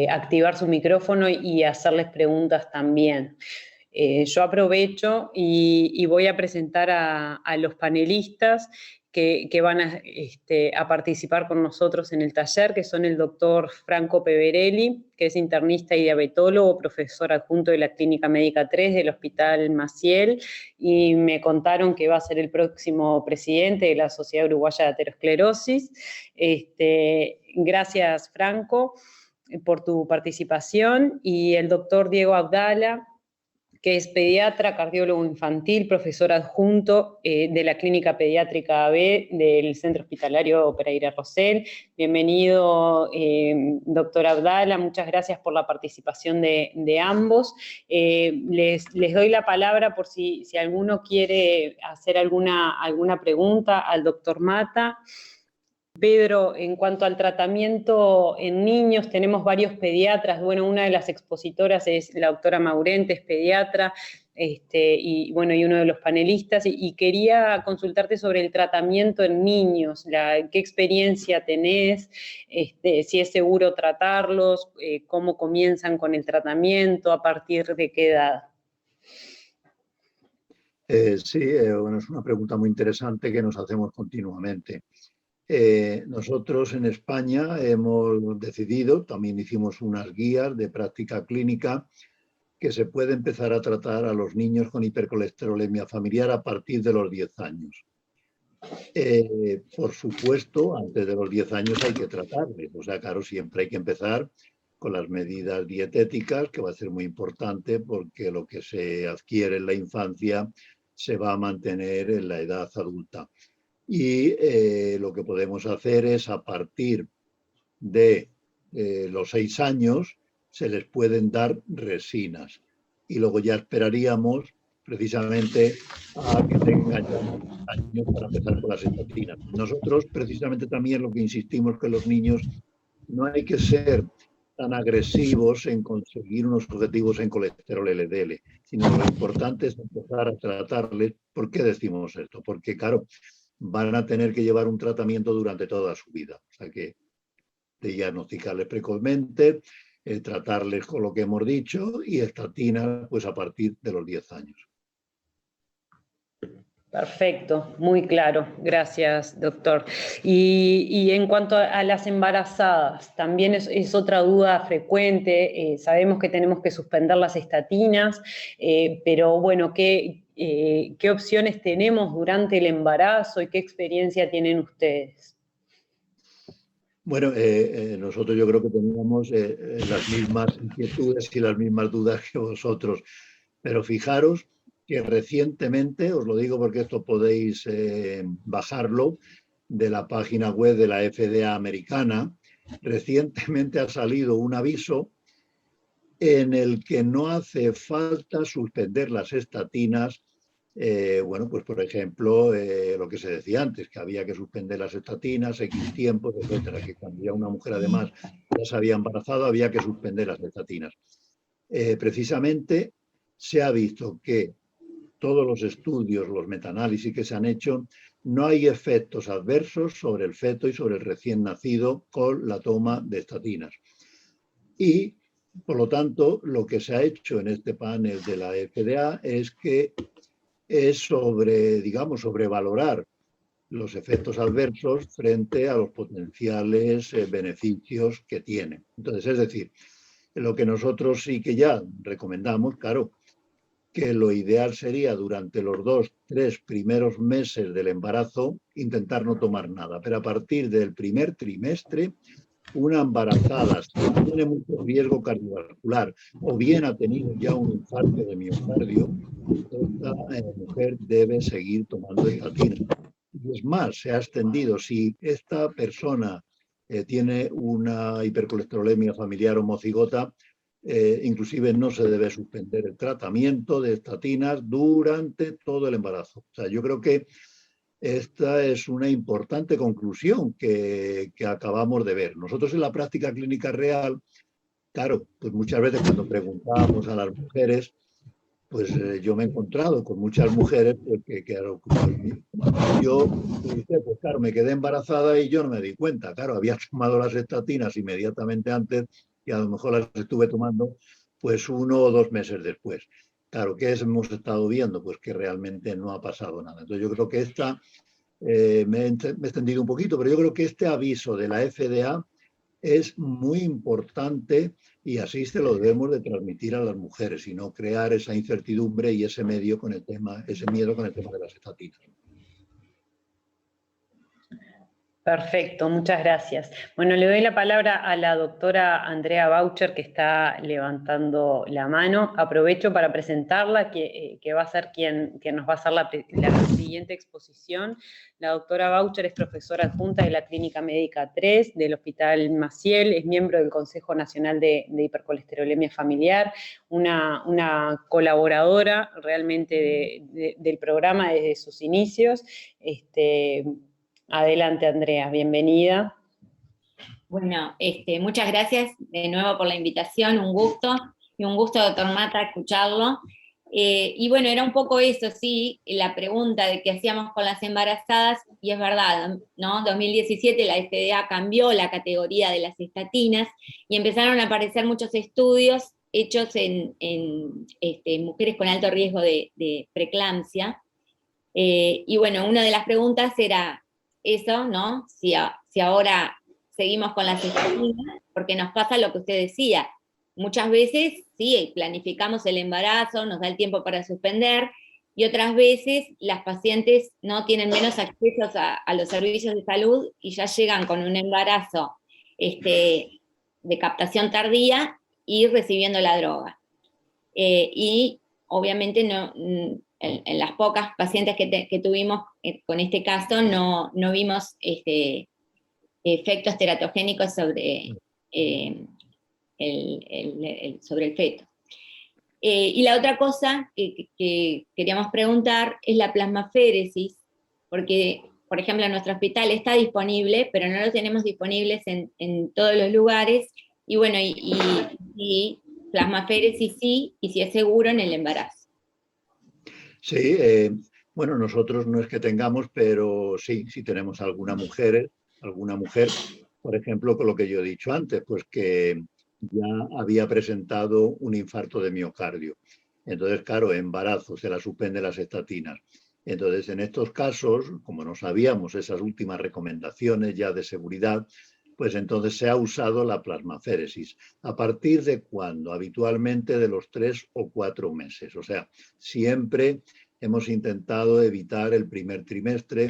activar su micrófono y hacerles preguntas también. Yo aprovecho y voy a presentar a los panelistas que van a participar con nosotros en el taller, que son el doctor Franco Peverelli, que es internista y diabetólogo, profesor adjunto de la Clínica Médica 3 del Hospital Maciel, y me contaron que va a ser el próximo presidente de la Sociedad Uruguaya de Aterosclerosis. Gracias, Franco, por tu participación, y el doctor Diego Abdala, que es pediatra, cardiólogo infantil, profesor adjunto de la Clínica Pediátrica AB del Centro Hospitalario Pereira Rosell. Bienvenido, doctor Abdala, muchas gracias por la participación de ambos. Les doy la palabra por si alguno quiere hacer alguna pregunta al doctor Mata. Pedro, en cuanto al tratamiento en niños, tenemos varios pediatras. Bueno, una de las expositoras es la doctora Maurente, es pediatra, y uno de los panelistas, y quería consultarte sobre el tratamiento en niños, qué experiencia tenés, si es seguro tratarlos, cómo comienzan con el tratamiento, a partir de qué edad. Sí, bueno, es una pregunta muy interesante que nos hacemos continuamente. Nosotros en España hemos decidido, también hicimos unas guías de práctica clínica, que se puede empezar a tratar a los niños con hipercolesterolemia familiar a partir de los 10 años. Por supuesto, antes de los 10 años hay que tratarles. O sea, claro, siempre hay que empezar con las medidas dietéticas, que va a ser muy importante, porque lo que se adquiere en la infancia se va a mantener en la edad adulta. Y lo que podemos hacer es, a partir de los 6 años, se les pueden dar resinas. Y luego ya esperaríamos precisamente a que tengan ya años para empezar con las estatinas. Nosotros precisamente también lo que insistimos, que los niños no hay que ser tan agresivos en conseguir unos objetivos en colesterol LDL, sino lo importante es empezar a tratarles. ¿Por qué decimos esto? Porque, claro, van a tener que llevar un tratamiento durante toda su vida. O sea que diagnosticarles precozmente, tratarles con lo que hemos dicho, y estatinas pues a partir de los 10 años. Perfecto, muy claro. Gracias, doctor. Y en cuanto a las embarazadas, también es otra duda frecuente. Sabemos que tenemos que suspender las estatinas, pero bueno, ¿qué opciones tenemos durante el embarazo y qué experiencia tienen ustedes? Bueno, nosotros yo creo que teníamos las mismas inquietudes y las mismas dudas que vosotros, pero fijaros que recientemente, os lo digo porque esto podéis bajarlo de la página web de la FDA americana, recientemente ha salido un aviso en el que no hace falta suspender las estatinas bueno, pues por ejemplo, lo que se decía antes, que había que suspender las estatinas, X tiempos, etcétera, que cuando ya una mujer además ya se había embarazado, había que suspender las estatinas. Precisamente se ha visto que todos los estudios, los metaanálisis que se han hecho, no hay efectos adversos sobre el feto y sobre el recién nacido con la toma de estatinas. Y, por lo tanto, lo que se ha hecho en este panel de la FDA es que es sobrevalorar los efectos adversos frente a los potenciales beneficios que tiene. Entonces, es decir, lo que nosotros sí que ya recomendamos, claro, que lo ideal sería durante los 2-3 primeros meses del embarazo intentar no tomar nada, pero a partir del primer trimestre, una embarazada, si tiene mucho riesgo cardiovascular o bien ha tenido ya un infarto de miocardio, esta mujer debe seguir tomando estatinas. Y es más, se ha extendido, si esta persona tiene una hipercolesterolemia familiar homocigota, inclusive no se debe suspender el tratamiento de estatinas durante todo el embarazo. O sea, yo creo que esta es una importante conclusión que acabamos de ver. Nosotros en la práctica clínica real, claro, pues muchas veces cuando preguntábamos a las mujeres, pues yo me he encontrado con muchas mujeres pues, que claro, yo pues claro, me quedé embarazada y yo no me di cuenta. Claro, había tomado las estatinas inmediatamente antes y a lo mejor las estuve tomando pues 1 o 2 meses después. Claro, ¿qué hemos estado viendo? Pues que realmente no ha pasado nada. Entonces yo creo que me he extendido un poquito, pero yo creo que este aviso de la FDA es muy importante y así se lo debemos de transmitir a las mujeres y no crear esa incertidumbre y ese miedo con el tema de las estatinas. Perfecto, muchas gracias. Bueno, le doy la palabra a la doctora Andrea Boucher, que está levantando la mano. Aprovecho para presentarla, que va a ser quien nos va a hacer la siguiente exposición. La doctora Boucher es profesora adjunta de la Clínica Médica 3 del Hospital Maciel, es miembro del Consejo Nacional de Hipercolesterolemia Familiar, una colaboradora realmente del programa desde sus inicios. Adelante, Andrea, bienvenida. Bueno, muchas gracias de nuevo por la invitación, un gusto, y un gusto, doctor Mata, escucharlo. Y bueno, era un poco eso, sí, la pregunta de qué hacíamos con las embarazadas, y es verdad, ¿no? 2017 la FDA cambió la categoría de las estatinas y empezaron a aparecer muchos estudios hechos en mujeres con alto riesgo de preeclampsia. Y bueno, una de las preguntas era eso, ¿no? Si ahora seguimos con las estatinas, porque nos pasa lo que usted decía. Muchas veces, sí, planificamos el embarazo, nos da el tiempo para suspender, y otras veces las pacientes no tienen menos acceso a los servicios de salud y ya llegan con un embarazo de captación tardía y recibiendo la droga. Y obviamente no... En las pocas pacientes que tuvimos con este caso no vimos efectos teratogénicos sobre sobre el feto. Y la otra cosa que queríamos preguntar es la plasmaféresis, porque, por ejemplo, en nuestro hospital está disponible, pero no lo tenemos disponibles en todos los lugares, y bueno, y plasmaféresis sí, y si es seguro en el embarazo. Sí, bueno, nosotros no es que tengamos, pero sí tenemos alguna mujer, por ejemplo, con lo que yo he dicho antes, pues que ya había presentado un infarto de miocardio. Entonces, claro, embarazo, se la suspende las estatinas. Entonces, en estos casos, como no sabíamos esas últimas recomendaciones ya de seguridad, pues entonces se ha usado la plasmaféresis. ¿A partir de cuándo? Habitualmente de los 3 o 4 meses. O sea, siempre hemos intentado evitar el primer trimestre,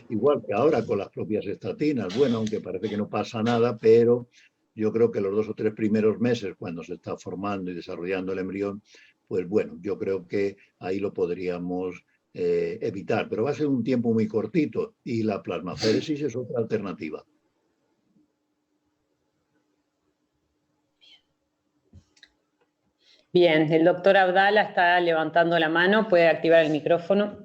igual que ahora con las propias estatinas. Bueno, aunque parece que no pasa nada, pero yo creo que los 2 o 3 primeros meses, cuando se está formando y desarrollando el embrión, pues bueno, yo creo que ahí lo podríamos evitar. Pero va a ser un tiempo muy cortito y la plasmaféresis es otra alternativa. Bien, el doctor Abdala está levantando la mano, puede activar el micrófono.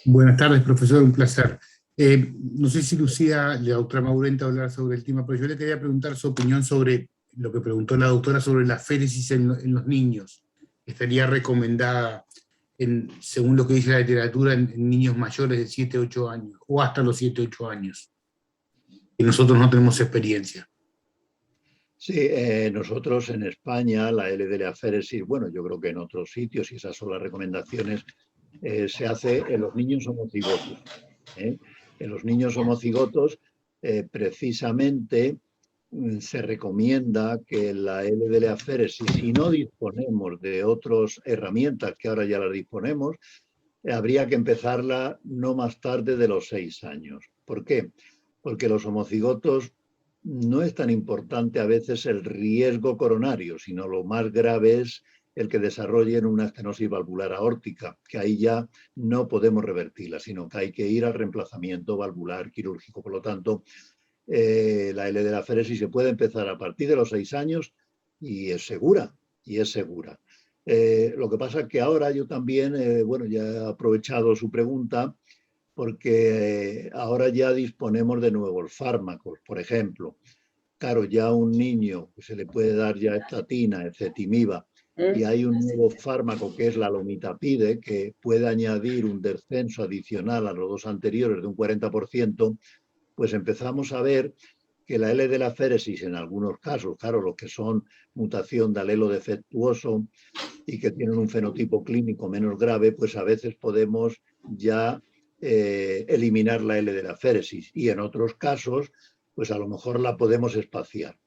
Buenas tardes, profesor, un placer. No sé si Lucía, la doctora Maurenta, hablar sobre el tema, pero yo le quería preguntar su opinión sobre lo que preguntó la doctora sobre la féresis en los niños. ¿Estaría recomendada, según lo que dice la literatura, en niños mayores de 7, 8 años, o hasta los 7, 8 años? Y nosotros no tenemos experiencia. Sí, nosotros en España, la L-de-la-féresis, bueno, yo creo que en otros sitios, y esas son las recomendaciones, se hace en los niños homocigotos. En los niños homocigotos, precisamente, se recomienda que la L-de-la-féresis, si no disponemos de otras herramientas, que ahora ya las disponemos, habría que empezarla no más tarde de los 6 años. ¿Por qué? Porque los homocigotos no es tan importante a veces el riesgo coronario, sino lo más grave es el que desarrollen una estenosis valvular aórtica, que ahí ya no podemos revertirla, sino que hay que ir al reemplazamiento valvular quirúrgico. Por lo tanto, la L-de-la-féresis se puede empezar a partir de los 6 años y es segura, lo que pasa es que ahora yo también, bueno, ya he aprovechado su pregunta, porque ahora ya disponemos de nuevos fármacos. Por ejemplo, claro, ya a un niño se le puede dar ya estatina, ezetimiba, y hay un nuevo fármaco que es la lomitapide, que puede añadir un descenso adicional a los dos anteriores de un 40%, pues empezamos a ver que la L-de-la-féresis en algunos casos, claro, los que son mutación de alelo defectuoso y que tienen un fenotipo clínico menos grave, pues a veces podemos ya eliminar la L-de-la-féresis, y en otros casos, pues a lo mejor la podemos espaciar.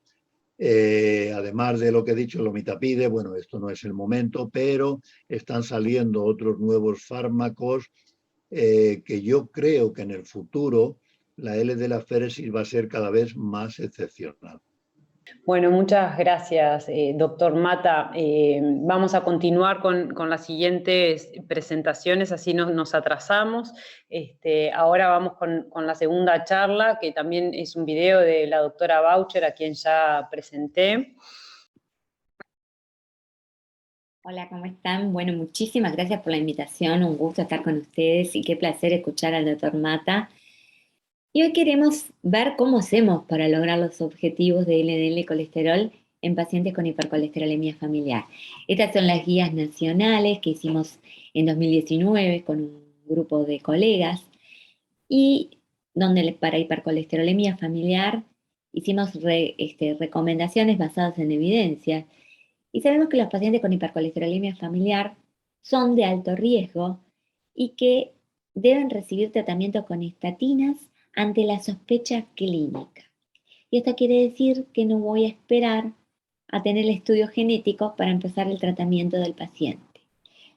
Además de lo que he dicho, el lomitapide, bueno, esto no es el momento, pero están saliendo otros nuevos fármacos que yo creo que en el futuro la L-de-la-féresis va a ser cada vez más excepcional. Bueno, muchas gracias, doctor Mata. Vamos a continuar con las siguientes presentaciones, así nos atrasamos. Ahora vamos con la segunda charla, que también es un video de la doctora Boucher, a quien ya presenté. Hola, ¿cómo están? Bueno, muchísimas gracias por la invitación, un gusto estar con ustedes y qué placer escuchar al doctor Mata. Y hoy queremos ver cómo hacemos para lograr los objetivos de LDL colesterol en pacientes con hipercolesterolemia familiar. Estas son las guías nacionales que hicimos en 2019 con un grupo de colegas y donde para hipercolesterolemia familiar hicimos recomendaciones basadas en evidencia. Y sabemos que los pacientes con hipercolesterolemia familiar son de alto riesgo y que deben recibir tratamiento con estatinas ante la sospecha clínica. Y esto quiere decir que no voy a esperar a tener el estudio genético para empezar el tratamiento del paciente.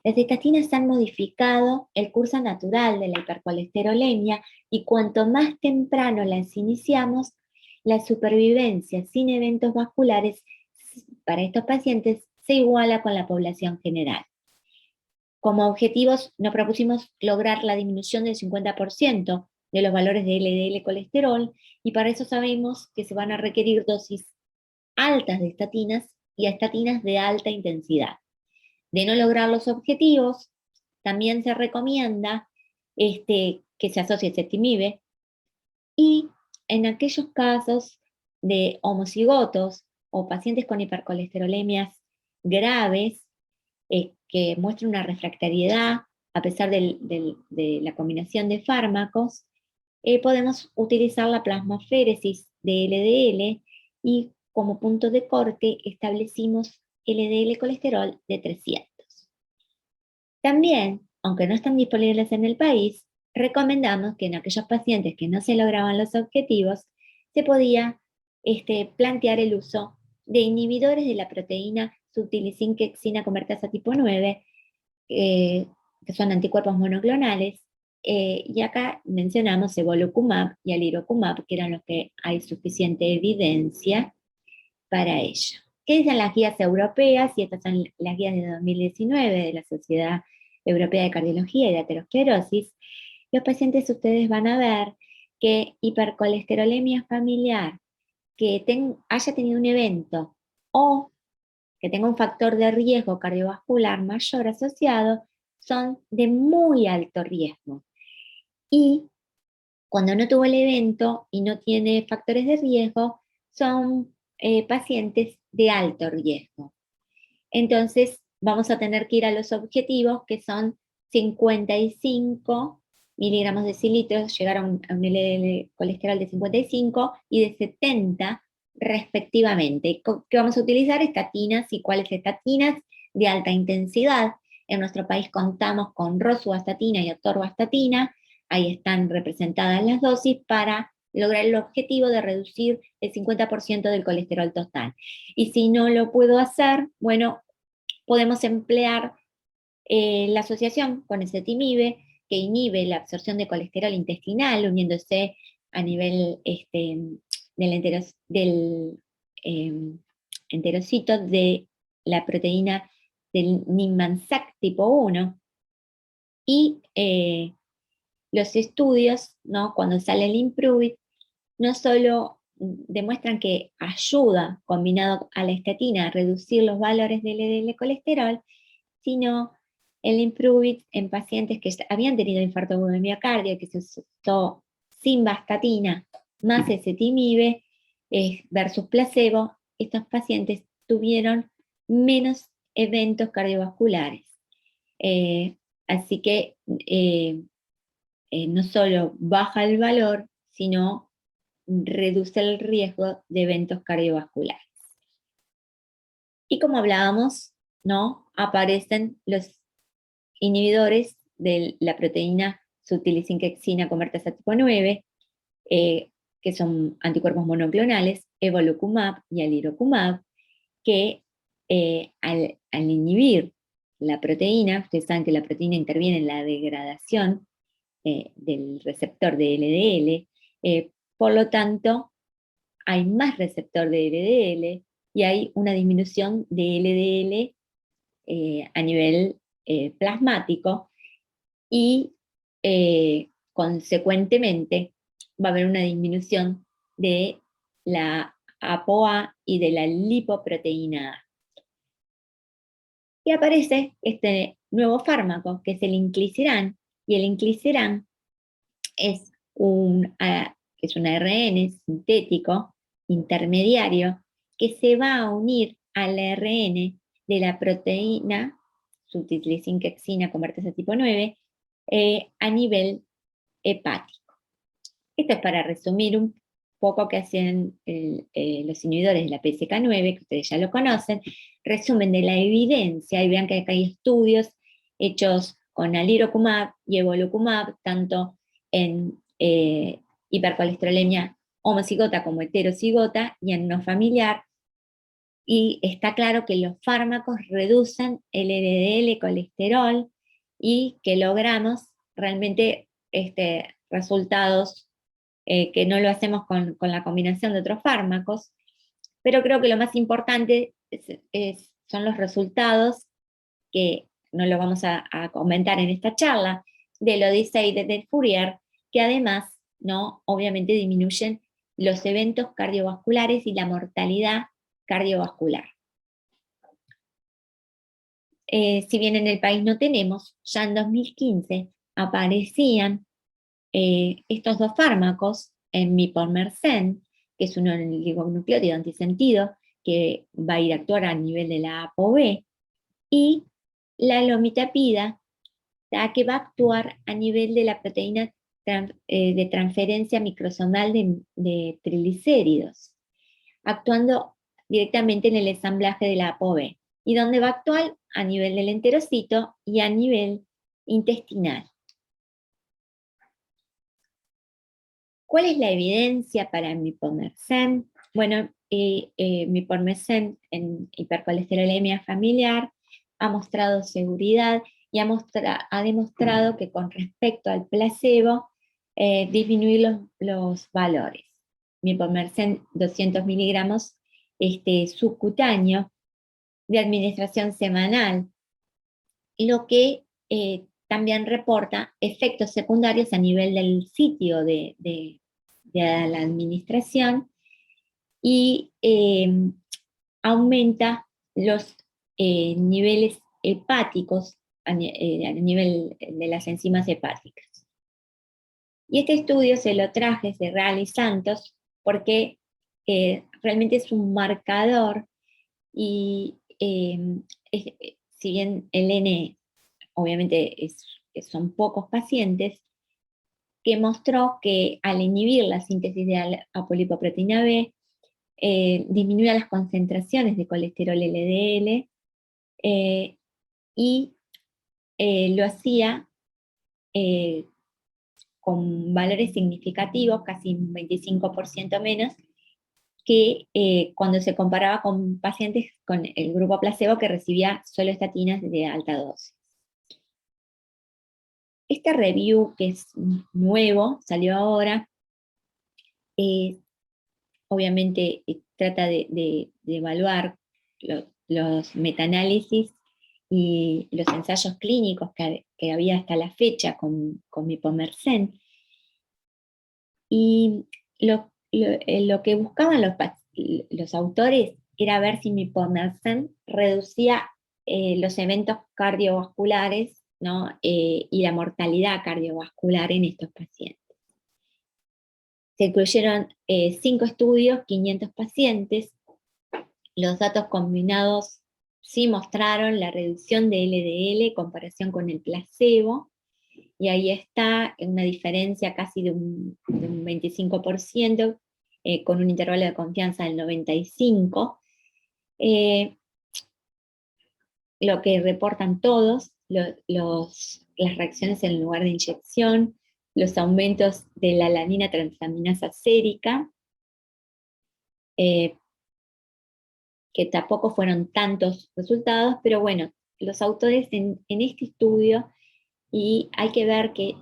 Las estatinas han modificado el curso natural de la hipercolesterolemia y cuanto más temprano las iniciamos, la supervivencia sin eventos vasculares para estos pacientes se iguala con la población general. Como objetivos nos propusimos lograr la disminución del 50% de los valores de LDL colesterol, y para eso sabemos que se van a requerir dosis altas de estatinas y estatinas de alta intensidad. De no lograr los objetivos, también se recomienda que se asocie ezetimibe, y en aquellos casos de homocigotos o pacientes con hipercolesterolemias graves que muestren una refractariedad a pesar de la combinación de fármacos, podemos utilizar la plasmaféresis de LDL y como punto de corte establecimos LDL colesterol de 300. También, aunque no están disponibles en el país, recomendamos que en aquellos pacientes que no se lograban los objetivos, se podía plantear el uso de inhibidores de la proteína subtilicinquexina convertasa tipo 9, que son anticuerpos monoclonales, y acá mencionamos evolocumab y alirocumab, que eran los que hay suficiente evidencia para ello. ¿Qué dicen las guías europeas? Y estas son las guías de 2019 de la Sociedad Europea de Cardiología y de Aterosclerosis. Los pacientes, ustedes van a ver que hipercolesterolemia familiar que haya tenido un evento o que tenga un factor de riesgo cardiovascular mayor asociado son de muy alto riesgo. Y cuando no tuvo el evento y no tiene factores de riesgo, son pacientes de alto riesgo. Entonces, vamos a tener que ir a los objetivos, que son 55 miligramos de decilitros, llegar a un LDL colesterol de 55 y de 70 respectivamente. ¿Qué vamos a utilizar? Estatinas. ¿Y cuáles estatinas? De alta intensidad. En nuestro país contamos con rosuvastatina y atorvastatina. Ahí están representadas las dosis para lograr el objetivo de reducir el 50% del colesterol total. Y si no lo puedo hacer, bueno, podemos emplear la asociación con ezetimibe, que inhibe la absorción de colesterol intestinal, uniéndose a nivel del enterocito de la proteína del Niemann-Sack tipo 1. Y los estudios, ¿no?, cuando sale el Impruvit, no solo demuestran que ayuda, combinado a la estatina, a reducir los valores del LDL colesterol, sino el Impruvit en pacientes que habían tenido infarto agudo de miocardio, que se usó sin vastatina más ezetimibe versus placebo, estos pacientes tuvieron menos eventos cardiovasculares. Así que no solo baja el valor, sino reduce el riesgo de eventos cardiovasculares. Y como hablábamos, ¿no?, aparecen los inhibidores de la proteína succinquexina convertasa tipo 9, que son anticuerpos monoclonales, evolocumab y alirocumab, que al inhibir la proteína, ustedes saben que la proteína interviene en la degradación del receptor de LDL, por lo tanto, hay más receptor de LDL y hay una disminución de LDL a nivel plasmático, y consecuentemente va a haber una disminución de la ApoA y de la lipoproteína A. Y aparece este nuevo fármaco, que es el inclisiran, y el inclisiran es un ARN sintético intermediario que se va a unir al ARN de la proteína succinquexina convertasa tipo 9 a nivel hepático. Esto es para resumir un poco qué hacen los inhibidores de la PCSK9, que ustedes ya lo conocen, resumen de la evidencia, y vean que acá hay estudios hechos con alirocumab y evolocumab, tanto en hipercolesterolemia homocigota como heterocigota, y en no familiar, y está claro que los fármacos reducen el LDL colesterol y que logramos realmente resultados que no lo hacemos con la combinación de otros fármacos, pero creo que lo más importante son los resultados, que no lo vamos a comentar en esta charla, del Odyssey de Fourier, que además, ¿no?, obviamente disminuyen los eventos cardiovasculares y la mortalidad cardiovascular. Si bien en el país no tenemos, ya en 2015 aparecían estos dos fármacos, en Mipomersen, que es un oligonucleótido antisentido, que va a ir a actuar a nivel de la ApoB, y la lomitapida, que va a actuar a nivel de la proteína de transferencia microsomal de triglicéridos, actuando directamente en el ensamblaje de la ApoB, y donde va a actuar a nivel del enterocito y a nivel intestinal. ¿Cuál es la evidencia para Mipomersen? Bueno, Mipomersen en hipercolesterolemia familiar ha mostrado seguridad y ha demostrado que con respecto al placebo disminuir los valores. Mipomersen 200 miligramos subcutáneo de administración semanal, lo que también reporta efectos secundarios a nivel del sitio de la administración, y aumenta los niveles hepáticos a nivel de las enzimas hepáticas. Y este estudio se lo traje de Real y Santos porque realmente es un marcador y si bien el N obviamente son pocos pacientes, que mostró que al inhibir la síntesis de apolipoproteína B, disminuía las concentraciones de colesterol LDL y lo hacía con valores significativos, casi un 25% menos, que cuando se comparaba con pacientes con el grupo placebo que recibía solo estatinas de alta dosis. Este review, que es nuevo, salió ahora, obviamente trata de evaluar los metaanálisis y los ensayos clínicos que había hasta la fecha con mipomersen. Y lo que buscaban los autores era ver si mipomersen reducía los eventos cardiovasculares, ¿no? Y la mortalidad cardiovascular en estos pacientes. Se incluyeron 5 estudios, 500 pacientes. Los datos combinados sí mostraron la reducción de LDL en comparación con el placebo, y ahí está una diferencia casi de un 25%, con un intervalo de confianza del 95%. Lo que reportan todos, las reacciones en lugar de inyección, los aumentos de la alanina transaminasa sérica, que tampoco fueron tantos resultados, pero bueno, los autores en este estudio, y hay que ver que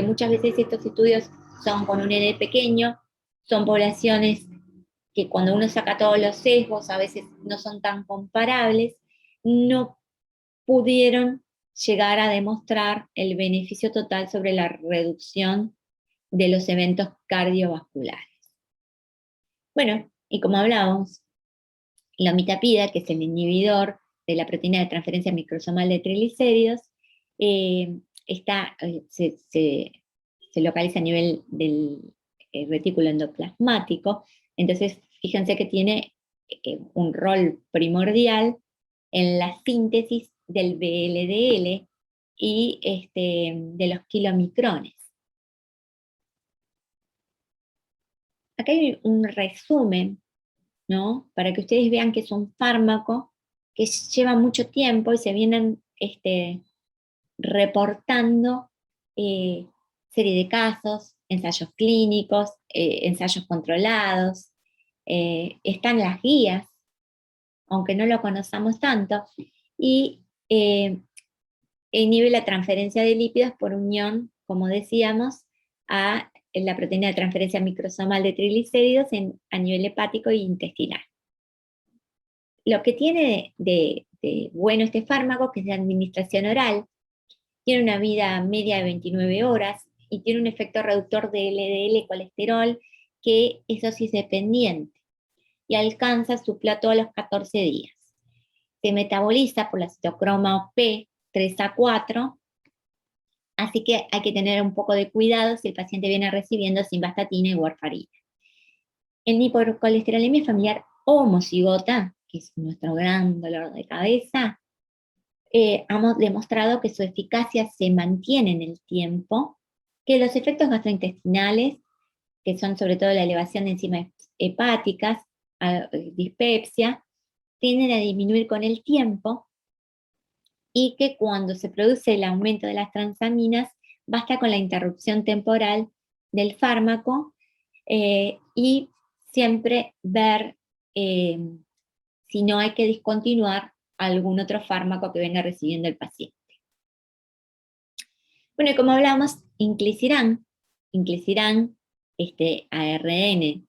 muchas veces estos estudios son con un N pequeño, son poblaciones que cuando uno saca todos los sesgos a veces no son tan comparables, no pudieron llegar a demostrar el beneficio total sobre la reducción de los eventos cardiovasculares. Bueno, y como hablábamos, la omidapida, que es el inhibidor de la proteína de transferencia microsomal de triglicéridos, se localiza a nivel del retículo endoplasmático. Entonces, fíjense que tiene un rol primordial en la síntesis del VLDL y de los kilomicrones. Acá hay un resumen, ¿no? Para que ustedes vean que es un fármaco que lleva mucho tiempo y se vienen reportando serie de casos, ensayos clínicos, ensayos controlados, están las guías, aunque no lo conozcamos tanto, y inhibe la transferencia de lípidos por unión, como decíamos, a la proteína de transferencia microsomal de triglicéridos a nivel hepático e intestinal. Lo que tiene de bueno este fármaco, que es de administración oral, tiene una vida media de 29 horas y tiene un efecto reductor de LDL y colesterol que es dosis dependiente y alcanza su plato a los 14 días. Se metaboliza por la citocromo P 3A4, así que hay que tener un poco de cuidado si el paciente viene recibiendo simvastatina y warfarina. En hipercolesterolemia familiar homocigota, que es nuestro gran dolor de cabeza, hemos demostrado que su eficacia se mantiene en el tiempo, que los efectos gastrointestinales, que son sobre todo la elevación de enzimas hepáticas, dispepsia, tienden a disminuir con el tiempo, y que cuando se produce el aumento de las transaminas, basta con la interrupción temporal del fármaco y siempre ver si no hay que discontinuar algún otro fármaco que venga recibiendo el paciente. Bueno, y como hablamos, inclisiran ARN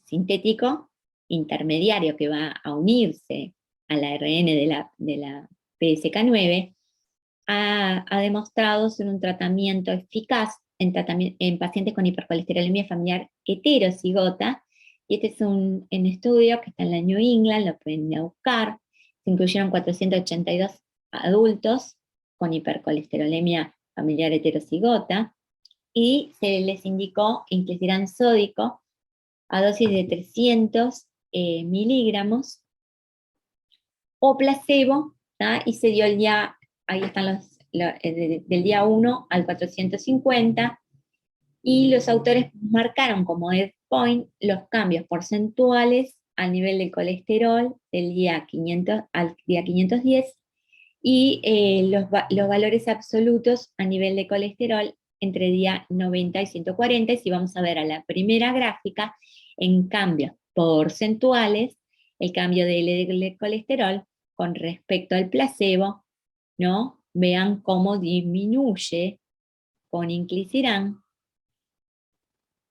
sintético intermediario que va a unirse al ARN de la PSK9, ha demostrado ser un tratamiento eficaz en pacientes con hipercolesterolemia familiar heterocigota, y este es un estudio que está en la New England, lo pueden ir a buscar. Se incluyeron 482 adultos con hipercolesterolemia familiar heterocigota, y se les indicó inclisiran sódico a dosis de 300 miligramos, o placebo, ¿tá? Y se dio el día, ahí están del día 1 al 450, y los autores marcaron como endpoint los cambios porcentuales a nivel del colesterol del día 500 al día 510, y los valores absolutos a nivel de colesterol entre día 90 y 140, y si vamos a ver a la primera gráfica, en cambios porcentuales, el cambio de LDL colesterol con respecto al placebo, ¿no? Vean cómo disminuye con inclisiran.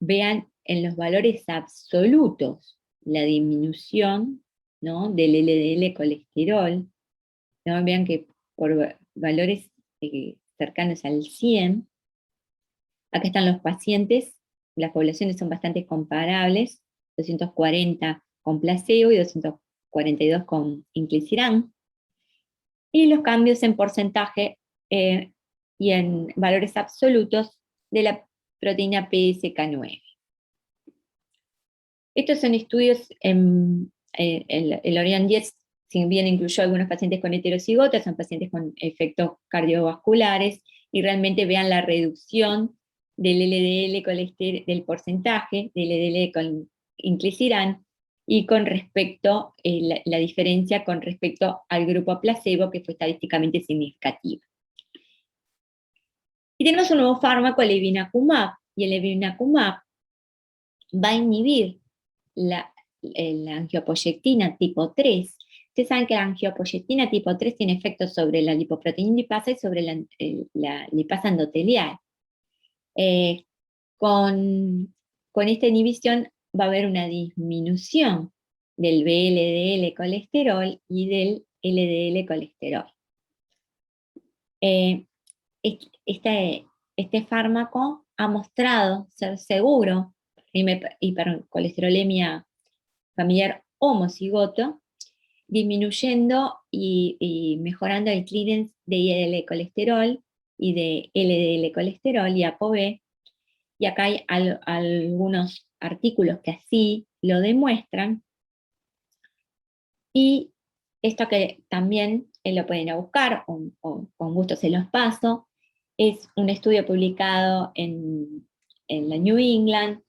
Vean en los valores absolutos la disminución, ¿no?, del LDL colesterol, ¿no? Vean que por valores cercanos al 100, acá están los pacientes, las poblaciones son bastante comparables, 240 con placebo y 242 con inclisiran, y los cambios en porcentaje y en valores absolutos de la proteína PSK9. Estos son estudios, el Orion 10, si bien incluyó algunos pacientes con heterocigotas, son pacientes con efectos cardiovasculares, y realmente vean la reducción del LDL colesterol, del porcentaje del LDL con inclisiran, y con respecto, la diferencia con respecto al grupo placebo, que fue estadísticamente significativa. Y tenemos un nuevo fármaco, el evinacumab, y el evinacumab va a inhibir la angiopoyetina tipo 3. Ustedes saben que la angiopoyetina tipo 3 tiene efectos sobre la lipoproteína lipasa y sobre la lipasa endotelial. Con esta inhibición va a haber una disminución del VLDL colesterol y del LDL colesterol. Este fármaco ha mostrado ser seguro en hipercolesterolemia familiar homocigoto, disminuyendo y mejorando el clearance de ILD colesterol y de LDL colesterol y ApoB, y acá hay algunos artículos que así lo demuestran, y esto que también lo pueden ir a buscar, o con gusto se los paso, es un estudio publicado en la New England,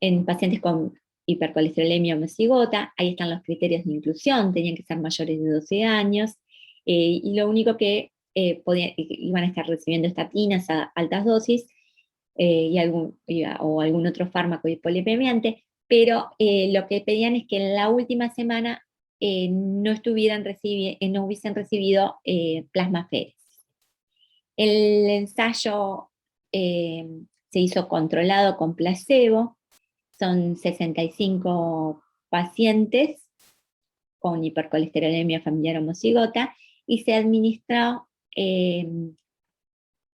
en pacientes con hipercolesterolemia homocigota. Ahí están los criterios de inclusión, tenían que ser mayores de 12 años, y lo único que iban a estar recibiendo estatinas a altas dosis, o algún otro fármaco hipolipemiante, pero lo que pedían es que en la última semana no hubiesen recibido plasmaféresis. El ensayo se hizo controlado con placebo, son 65 pacientes con hipercolesterolemia familiar homocigota, y se administró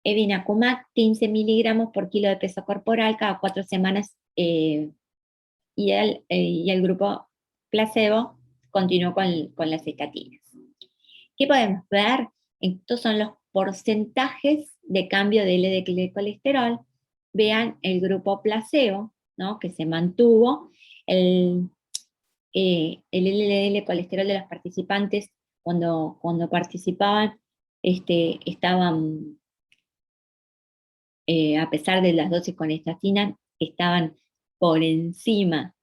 evinacumab 15 miligramos por kilo de peso corporal cada 4 semanas, y el grupo placebo continuó con las estatinas. ¿Qué podemos ver? Estos son los porcentajes de cambio de LDL colesterol. Vean el grupo placebo, ¿no?, que se mantuvo. El LDL colesterol de los participantes cuando participaban estaban, a pesar de las dosis con estatina, estaban por encima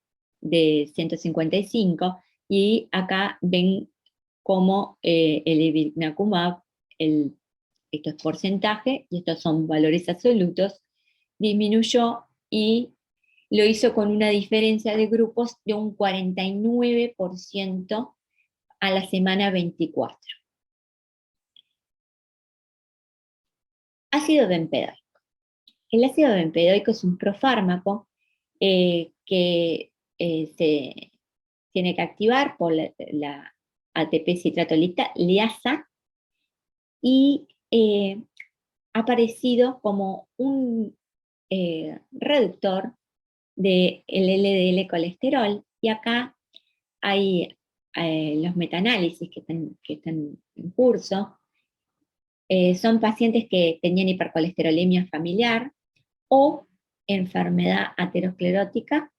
de 155, y acá ven cómo el evinacumab, esto es porcentaje, y estos son valores absolutos, disminuyó, y lo hizo con una diferencia de grupos de un 49% a la semana 24. Ácido bempedoico. El ácido bempedoico es un profármaco que se tiene que activar por la ATP citrato liasa, y ha aparecido como un reductor del LDL colesterol, y acá hay los metaanálisis que están en curso. Son pacientes que tenían hipercolesterolemia familiar o enfermedad aterosclerótica,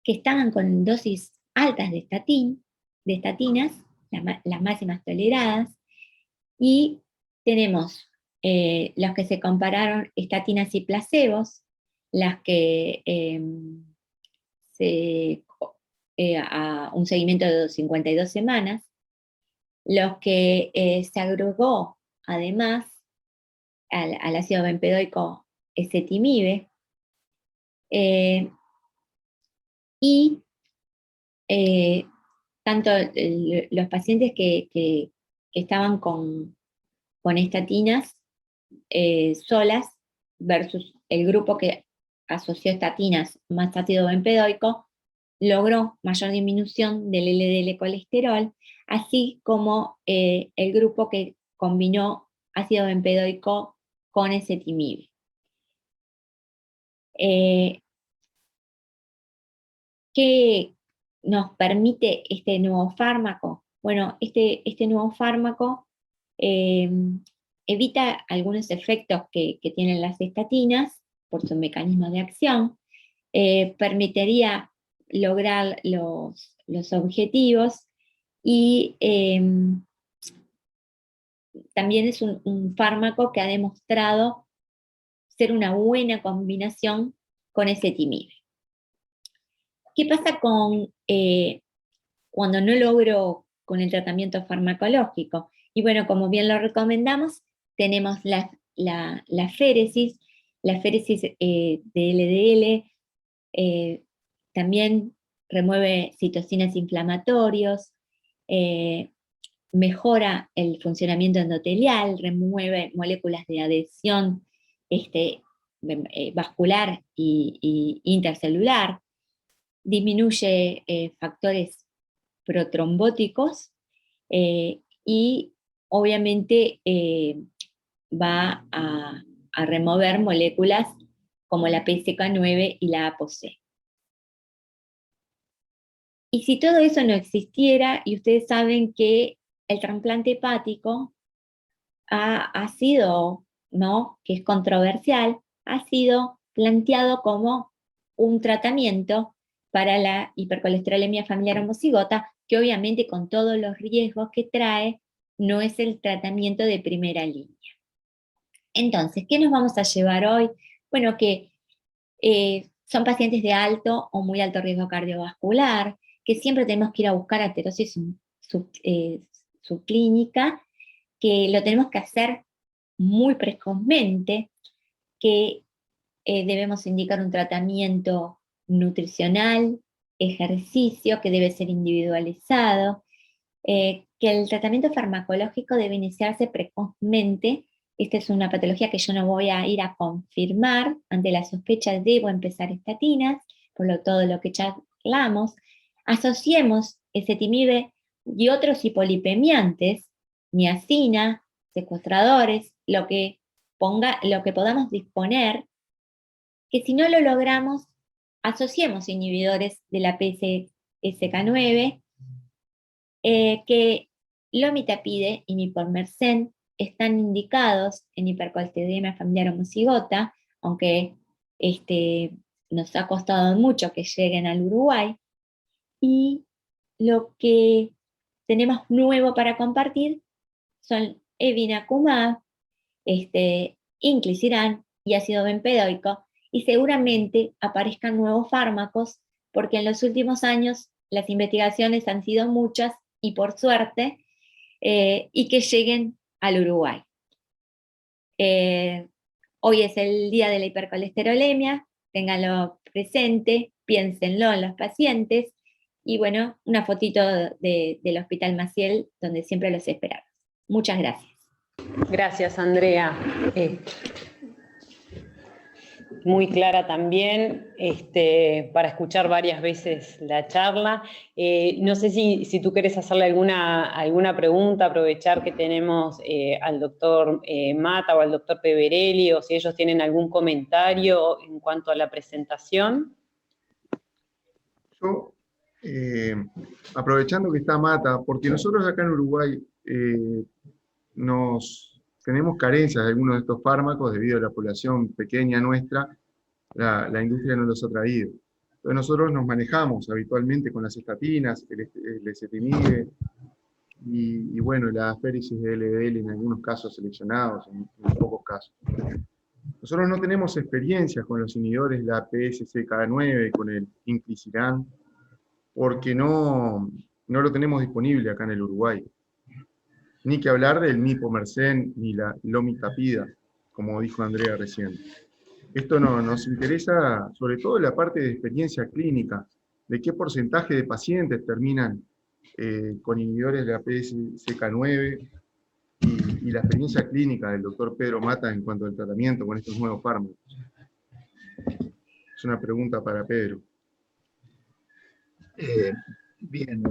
que estaban con dosis altas de estatinas, las máximas toleradas, y tenemos los que se compararon estatinas y placebos, las que a un seguimiento de 52 semanas, los que se agregó además al ácido bempedoico ezetimibe, y tanto los pacientes que estaban con estatinas solas versus el grupo que asoció estatinas más ácido bempedoico, logró mayor disminución del LDL colesterol, así como el grupo que combinó ácido bempedoico con ezetimibe. ¿Qué nos permite este nuevo fármaco? Bueno, este nuevo fármaco evita algunos efectos que tienen las estatinas por su mecanismo de acción, permitiría lograr los objetivos, y también es un fármaco que ha demostrado ser una buena combinación con ezetimibe. ¿Qué pasa cuando no logro con el tratamiento farmacológico? Y bueno, como bien lo recomendamos, tenemos la féresis. La féresis de LDL también remueve citocinas inflamatorios, mejora el funcionamiento endotelial, remueve moléculas de adhesión vascular y intercelular, disminuye factores protrombóticos, y obviamente va a remover moléculas como la PCK9 y la ApoC. Y si todo eso no existiera, y ustedes saben que el trasplante hepático ha sido, ¿no?, que es controversial, ha sido planteado como un tratamiento para la hipercolesterolemia familiar homocigota, que obviamente con todos los riesgos que trae, no es el tratamiento de primera línea. Entonces, ¿qué nos vamos a llevar hoy? Bueno, que son pacientes de alto o muy alto riesgo cardiovascular, que siempre tenemos que ir a buscar aterosis subclínica, que lo tenemos que hacer muy precozmente, que debemos indicar un tratamiento nutricional, ejercicio, que debe ser individualizado, que el tratamiento farmacológico debe iniciarse precozmente. Esta es una patología que yo no voy a ir a confirmar. Ante la sospecha debo empezar estatinas, por todo lo que ya hablamos. Asociemos ezetimibe y otros hipolipemiantes, niacina, secuestradores, lo que podamos disponer, que si no lo logramos, asociemos inhibidores de la PCSK9, que lomitapide y mipormersen están indicados en hipercolesterolemia familiar homocigota, aunque nos ha costado mucho que lleguen al Uruguay. Y lo que tenemos nuevo para compartir son evinacumab, inclisiran y ácido bempedoico, y seguramente aparezcan nuevos fármacos, porque en los últimos años las investigaciones han sido muchas, y por suerte, y que lleguen al Uruguay. Hoy es el día de la hipercolesterolemia, ténganlo presente, piénsenlo en los pacientes, y bueno, una fotito del Hospital Maciel, donde siempre los esperamos. Muchas gracias. Gracias, Andrea. muy clara también, para escuchar varias veces la charla. No sé si tú querés hacerle alguna pregunta, aprovechar que tenemos al doctor Mata o al doctor Peverelli, o si ellos tienen algún comentario en cuanto a la presentación. Yo, aprovechando que está Mata, porque nosotros acá en Uruguay tenemos carencias de algunos de estos fármacos debido a la población pequeña nuestra, la industria no los ha traído. Entonces nosotros nos manejamos habitualmente con las estatinas, el ezetimibe y bueno, la aféresis de LDL en algunos casos seleccionados, en pocos casos. Nosotros no tenemos experiencias con los inhibidores de la PSCK9, con el inclisiran, porque no lo tenemos disponible acá en el Uruguay. Ni que hablar del mipomersen ni la lomitapida, como dijo Andrea recién. Esto nos interesa sobre todo la parte de experiencia clínica, de qué porcentaje de pacientes terminan con inhibidores de la PSCK9 y la experiencia clínica del doctor Pedro Mata en cuanto al tratamiento con estos nuevos fármacos. Es una pregunta para Pedro. Bien,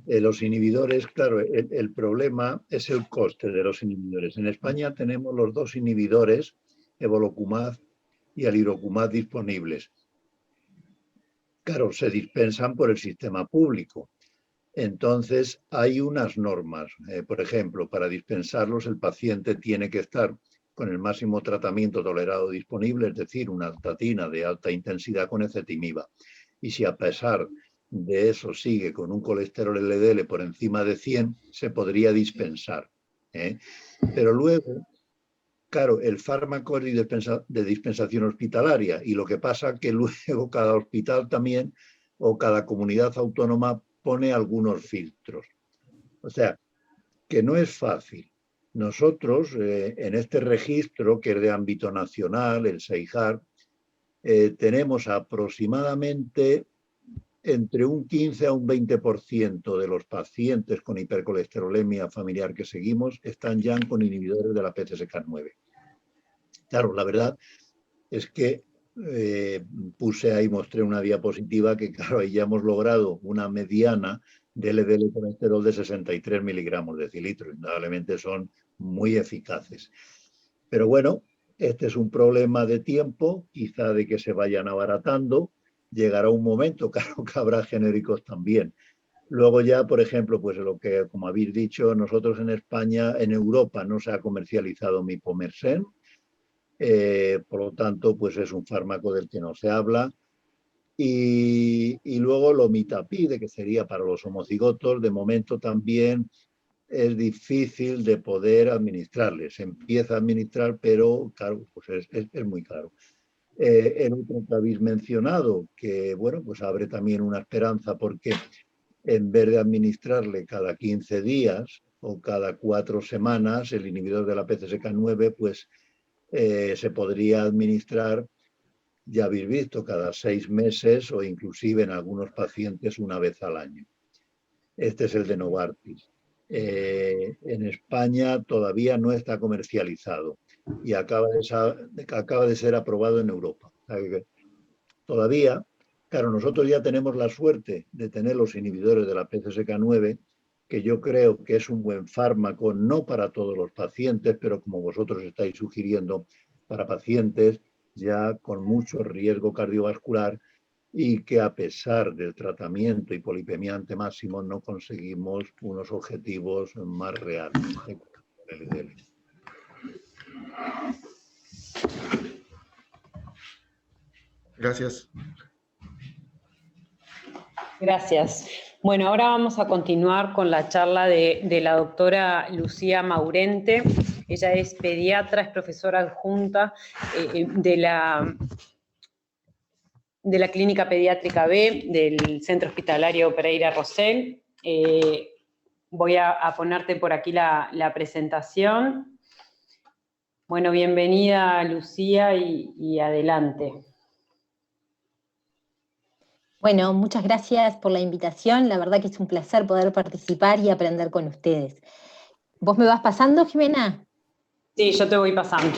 los inhibidores, claro, el problema es el coste de los inhibidores. En España tenemos los dos inhibidores, evolocumab y alirocumab, disponibles. Claro, se dispensan por el sistema público. Entonces, hay unas normas. Por ejemplo, para dispensarlos, el paciente tiene que estar con el máximo tratamiento tolerado disponible, es decir, una statina de alta intensidad con ezetimiba. Y si a pesar de eso sigue con un colesterol LDL por encima de 100, se podría dispensar. Pero luego, claro, el fármaco es de dispensación hospitalaria, y lo que pasa es que luego cada hospital también o cada comunidad autónoma pone algunos filtros. O sea, que no es fácil. Nosotros, en este registro, que es de ámbito nacional, el SEIJAR, tenemos aproximadamente entre un 15 a un 20% de los pacientes con hipercolesterolemia familiar que seguimos están ya con inhibidores de la PCSK9. Claro, la verdad es que puse ahí, mostré una diapositiva que, claro, ahí ya hemos logrado una mediana de LDL colesterol de 63 miligramos de decilitro. Indudablemente son muy eficaces. Pero bueno, este es un problema de tiempo, quizá de que se vayan abaratando. Llegará un momento, claro, que habrá genéricos también. Luego ya, por ejemplo, pues lo que, como habéis dicho, nosotros en España, en Europa no se ha comercializado mipomersen. Por lo tanto, pues es un fármaco del que no se habla. Y luego lomitapide, que sería para los homocigotos, de momento también es difícil de poder administrarle. Se empieza a administrar, pero claro, pues es muy caro. El otro que habéis mencionado, que bueno, pues abre también una esperanza, porque en vez de administrarle cada 15 días o cada 4 semanas el inhibidor de la PCSK9, pues se podría administrar, ya habéis visto, cada 6 meses o inclusive en algunos pacientes una vez al año. Este es el de Novartis. En España todavía no está comercializado y acaba de ser aprobado en Europa. Todavía, claro, nosotros ya tenemos la suerte de tener los inhibidores de la PCSK9, que yo creo que es un buen fármaco, no para todos los pacientes, pero como vosotros estáis sugiriendo, para pacientes ya con mucho riesgo cardiovascular y que a pesar del tratamiento y polipemia ante máximo no conseguimos unos objetivos más reales. Gracias. Gracias. Bueno, ahora vamos a continuar con la charla de la doctora Lucía Maurente. Ella es pediatra, es profesora adjunta de la Clínica Pediátrica B del Centro Hospitalario Pereira Rosell. Voy a ponerte por aquí la presentación. Bueno, bienvenida Lucía y adelante. Bueno, muchas gracias por la invitación. La verdad que es un placer poder participar y aprender con ustedes. ¿Vos me vas pasando, Jimena? Sí, yo te voy pasando.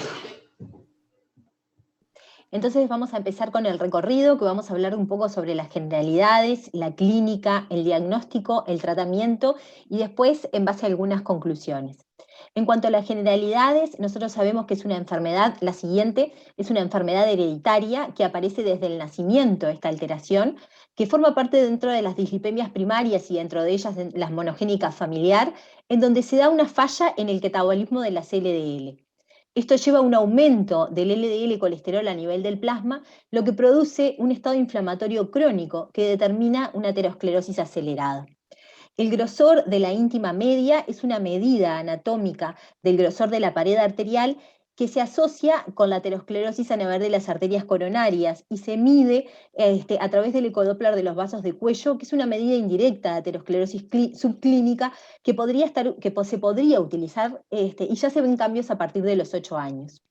Entonces vamos a empezar con el recorrido, que vamos a hablar un poco sobre las generalidades, la clínica, el diagnóstico, el tratamiento, y después en base a algunas conclusiones. En cuanto a las generalidades, nosotros sabemos que es una enfermedad, la siguiente, es una enfermedad hereditaria que aparece desde el nacimiento, esta alteración, que forma parte dentro de las dislipemias primarias y dentro de ellas las monogénicas familiar, en donde se da una falla en el catabolismo de las LDL. Esto lleva a un aumento del LDL colesterol a nivel del plasma, lo que produce un estado inflamatorio crónico que determina una aterosclerosis acelerada. El grosor de la íntima media es una medida anatómica del grosor de la pared arterial que se asocia con la aterosclerosis a nivel de las arterias coronarias y se mide a través del ecodoppler de los vasos de cuello, que es una medida indirecta de aterosclerosis subclínica que se podría utilizar y ya se ven cambios a partir de los 8 años.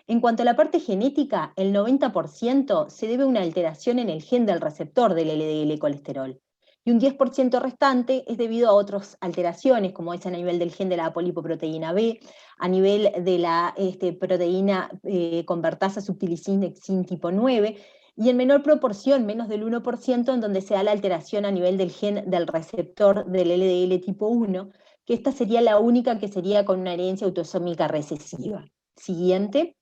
En cuanto a la parte genética, el 90% se debe a una alteración en el gen del receptor del LDL colesterol. Y un 10% restante es debido a otras alteraciones, como es a nivel del gen de la apolipoproteína B, a nivel de la proteína convertasa subtilisina tipo 9, y en menor proporción, menos del 1%, en donde se da la alteración a nivel del gen del receptor del LDL tipo 1, que esta sería la única que sería con una herencia autosómica recesiva. Siguiente.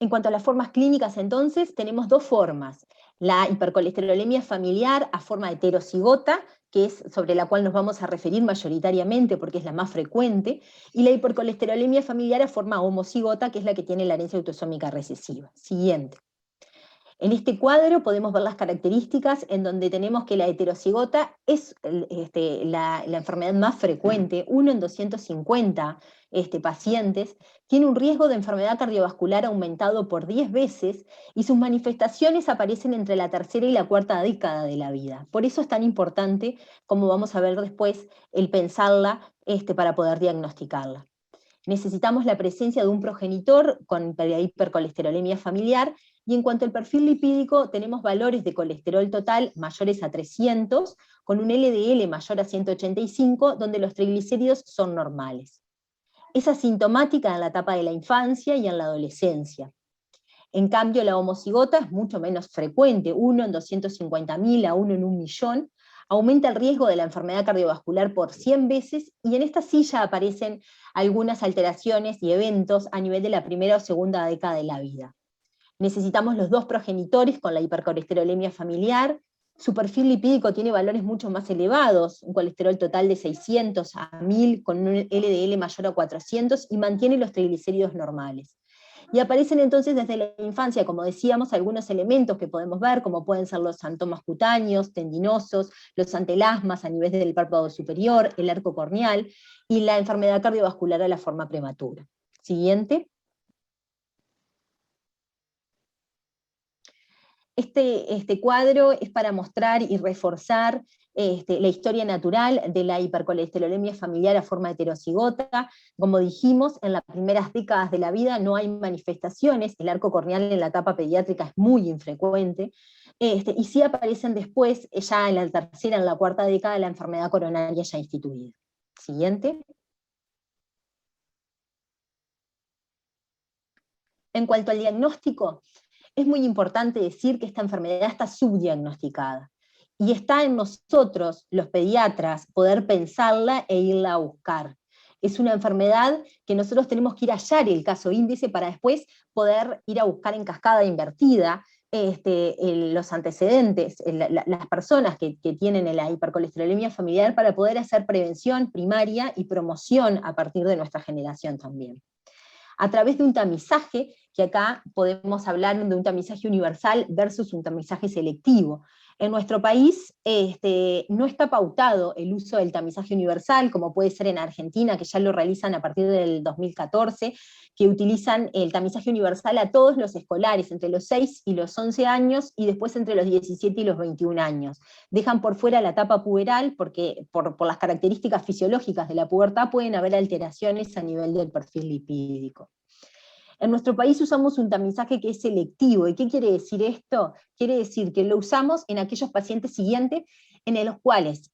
En cuanto a las formas clínicas, entonces, tenemos dos formas. La hipercolesterolemia familiar a forma heterocigota, que es sobre la cual nos vamos a referir mayoritariamente porque es la más frecuente, y la hipercolesterolemia familiar a forma homocigota, que es la que tiene la herencia autosómica recesiva. Siguiente. En este cuadro podemos ver las características en donde tenemos que la heterocigota es la enfermedad más frecuente, 1 en 250 pacientes, tiene un riesgo de enfermedad cardiovascular aumentado por 10 veces y sus manifestaciones aparecen entre la tercera y la cuarta década de la vida. Por eso es tan importante, como vamos a ver después, el pensarla para poder diagnosticarla. Necesitamos la presencia de un progenitor con hipercolesterolemia familiar, y en cuanto al perfil lipídico, tenemos valores de colesterol total mayores a 300, con un LDL mayor a 185, donde los triglicéridos son normales. Es asintomática en la etapa de la infancia y en la adolescencia. En cambio, la homocigota es mucho menos frecuente, 1 en 250.000 a 1 en 1.000.000, aumenta el riesgo de la enfermedad cardiovascular por 100 veces, y en esta silla aparecen algunas alteraciones y eventos a nivel de la primera o segunda década de la vida. Necesitamos los dos progenitores con la hipercolesterolemia familiar. Su perfil lipídico tiene valores mucho más elevados, un colesterol total de 600 a 1000 con un LDL mayor a 400 y mantiene los triglicéridos normales. Y aparecen entonces desde la infancia, como decíamos, algunos elementos que podemos ver, como pueden ser los xantomas cutáneos, tendinosos, los antelasmas a nivel del párpado superior, el arco corneal, y la enfermedad cardiovascular a la forma prematura. Siguiente. Este cuadro es para mostrar y reforzar la historia natural de la hipercolesterolemia familiar a forma heterocigota. Como dijimos, en las primeras décadas de la vida no hay manifestaciones, el arco corneal en la etapa pediátrica es muy infrecuente, y sí aparecen después, ya en la tercera, en la cuarta década, la enfermedad coronaria ya instituida. Siguiente. En cuanto al diagnóstico, es muy importante decir que esta enfermedad está subdiagnosticada, y está en nosotros, los pediatras, poder pensarla e irla a buscar. Es una enfermedad que nosotros tenemos que ir a hallar el caso índice para después poder ir a buscar en cascada invertida los antecedentes, las personas que tienen la hipercolesterolemia familiar, para poder hacer prevención primaria y promoción a partir de nuestra generación también. A través de un tamizaje, que acá podemos hablar de un tamizaje universal versus un tamizaje selectivo. En nuestro país no está pautado el uso del tamizaje universal, como puede ser en Argentina, que ya lo realizan a partir del 2014, que utilizan el tamizaje universal a todos los escolares, entre los 6 y los 11 años, y después entre los 17 y los 21 años. Dejan por fuera la etapa puberal, porque por las características fisiológicas de la pubertad pueden haber alteraciones a nivel del perfil lipídico. En nuestro país usamos un tamizaje que es selectivo. ¿Y qué quiere decir esto? Quiere decir que lo usamos en aquellos pacientes siguientes en los cuales